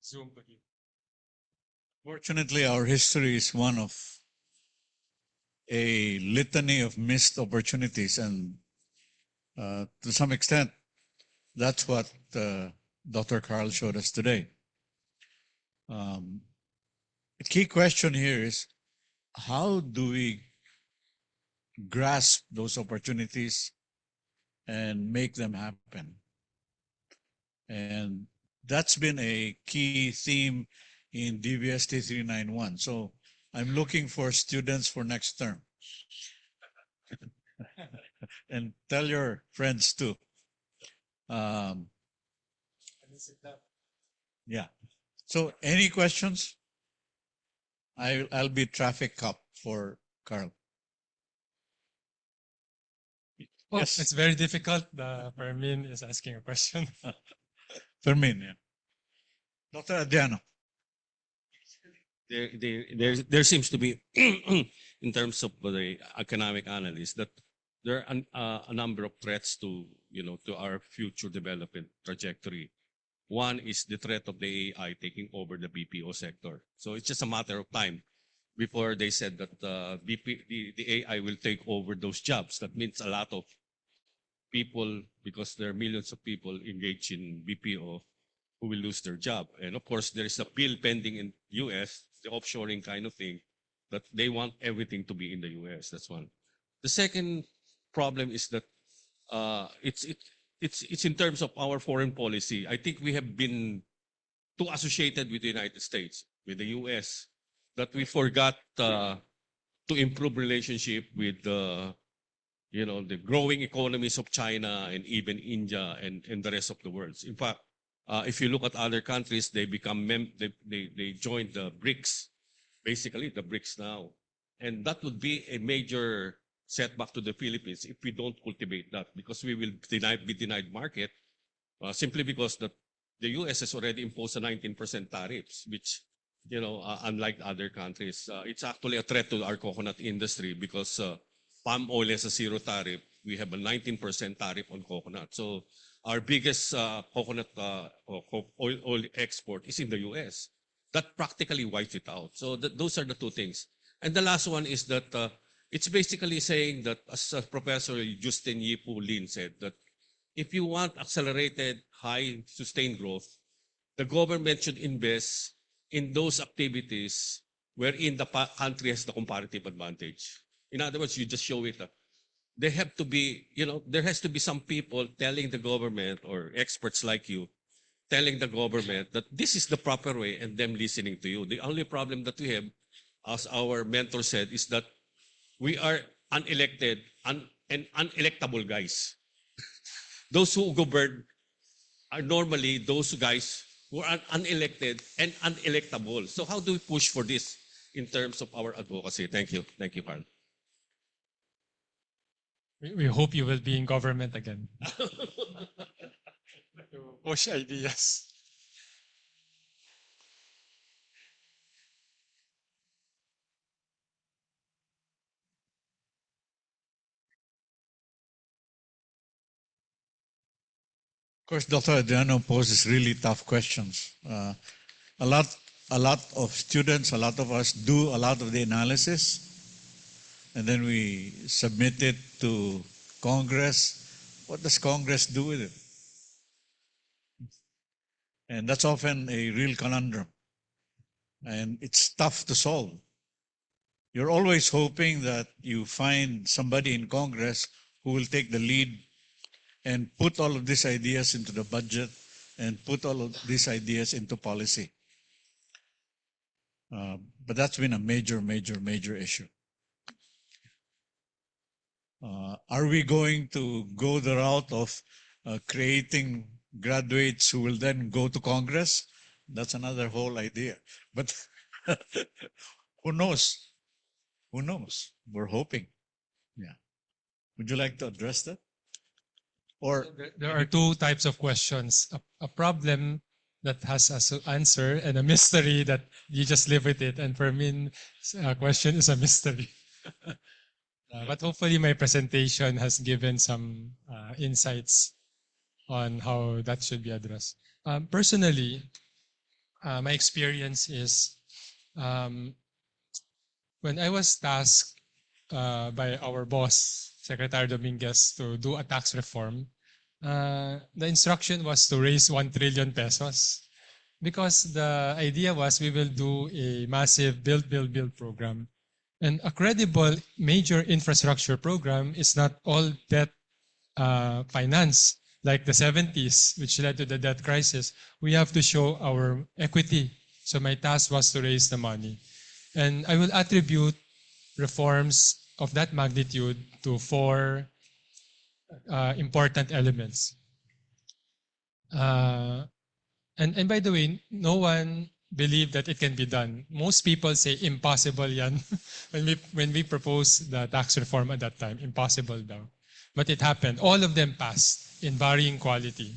Speaker 1: Zoom to give.
Speaker 2: Fortunately, our history is one of a litany of missed opportunities, and to some extent, that's what Dr. Karl showed us today. The key question here is, how do we grasp those opportunities and make them happen? And that's been a key theme in DVST 391. So I'm looking for students for next term. And tell your friends too. Yeah. So any questions? I'll be traffic cop for Karl.
Speaker 1: Oh,
Speaker 2: Yes.
Speaker 1: it's very difficult. The Fermin is asking a question.
Speaker 2: Fermin, yeah. Dr. Adriano.
Speaker 3: There seems to be, in terms of the economic analysis, that there are a number of threats to to our future development trajectory. One is the threat of the AI taking over the BPO sector. So it's just a matter of time before they said that the AI will take over those jobs. That means a lot of people, because there are millions of people engaged in BPO, who will lose their job. And of course, there is a bill pending in US, the offshoring kind of thing, that they want everything to be in the US. That's one. The second problem is that it's in terms of our foreign policy. I think we have been too associated with the United States, with the US, that we forgot to improve relationship with the growing economies of China and even India and the rest of the world. In fact, if you look at other countries, they become they joined the BRICS, basically the BRICS now, and that would be a major setback to the Philippines if we don't cultivate that, because we will be denied market simply because the U.S. has already imposed a 19% tariffs, which unlike other countries, it's actually a threat to our coconut industry because palm oil has a zero tariff. We have a 19% tariff on coconut. So our biggest coconut oil export is in the US. That practically wipes it out. So those are the two things. And the last one is that it's basically saying that, as Professor Justin Yipu Lin said, that if you want accelerated, high, sustained growth, the government should invest in those activities wherein the country has the comparative advantage. In other words, you just show it. There have to be, there has to be some people telling the government, or experts like you, telling the government that this is the proper way, and them listening to you. The only problem that we have, as our mentor said, is that we are unelected and unelectable guys. Those who govern are normally those guys who are unelected and unelectable. So how do we push for this in terms of our advocacy? Thank you. Thank you, Karl.
Speaker 1: We hope you will be in government again. To push ideas.
Speaker 2: course, Dr. Adriano poses really tough questions. A lot, a lot of students, a lot of us do a lot of the analysis, and then we submit it to Congress. What does Congress do with it? And that's often a real conundrum. And it's tough to solve. You're always hoping that you find somebody in Congress who will take the lead and put all of these ideas into the budget and put all of these ideas into policy. But that's been a major issue. Are we going to go the route of creating graduates who will then go to Congress? That's another whole idea. But who knows? Who knows? We're hoping. Yeah. Would you like to address that? Or
Speaker 1: There are two types of questions. A problem that has an answer and a mystery that you just live with it. And for me, a question is a mystery. But hopefully my presentation has given some insights on how that should be addressed. Personally, my experience is when I was tasked by our boss, Secretary Dominguez, to do a tax reform, the instruction was to raise 1 trillion pesos because the idea was we will do a massive build program. And a credible major infrastructure program is not all debt finance like the 70s, which led to the debt crisis. We have to show our equity. So my task was to raise the money. And I will attribute reforms of that magnitude to 4 important elements. And by the way, no one believed that it can be done. Most people say impossible yan when we proposed the tax reform at that time, impossible daw. But it happened. All of them passed in varying quality,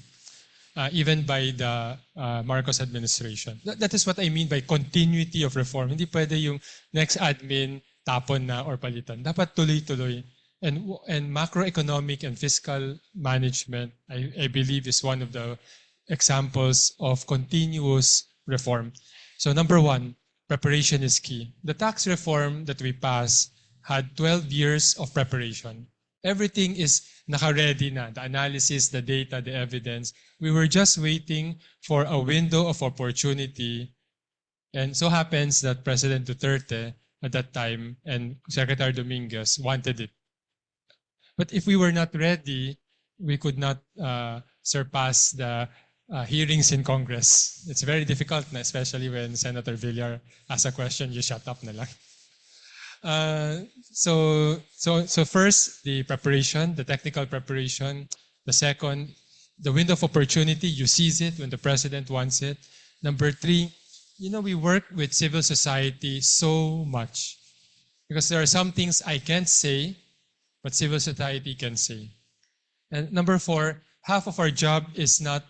Speaker 1: even by the Marcos administration. That is what I mean by continuity of reform. Hindi pwede yung next admin tapon na or palitan. Dapat tuloy-tuloy. And macroeconomic and fiscal management, I believe, is one of the examples of continuous reform. So number 1, preparation is key. The tax reform that we passed had 12 years of preparation. Everything is naka-ready na. The analysis, the data, the evidence. We were just waiting for a window of opportunity. And so happens that President Duterte at that time and Secretary Dominguez wanted it. But if we were not ready, we could not surpass the hearings in Congress. It's very difficult, especially when Senator Villar asks a question, you shut up na lang. So first, the preparation, the technical preparation. The second, the window of opportunity, you seize it when the president wants it. Number 3, we work with civil society so much because there are some things I can't say, but civil society can say. And number 4, half of our job is not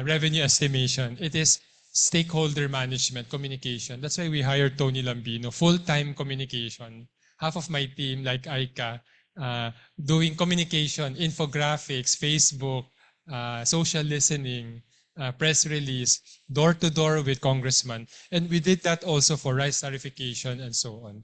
Speaker 1: revenue estimation. It is stakeholder management, communication. That's why we hired Tony Lambino, full-time communication. Half of my team, like Aika, doing communication, infographics, Facebook, social listening, press release, door-to-door with congressmen. And we did that also for rice tarification and so on.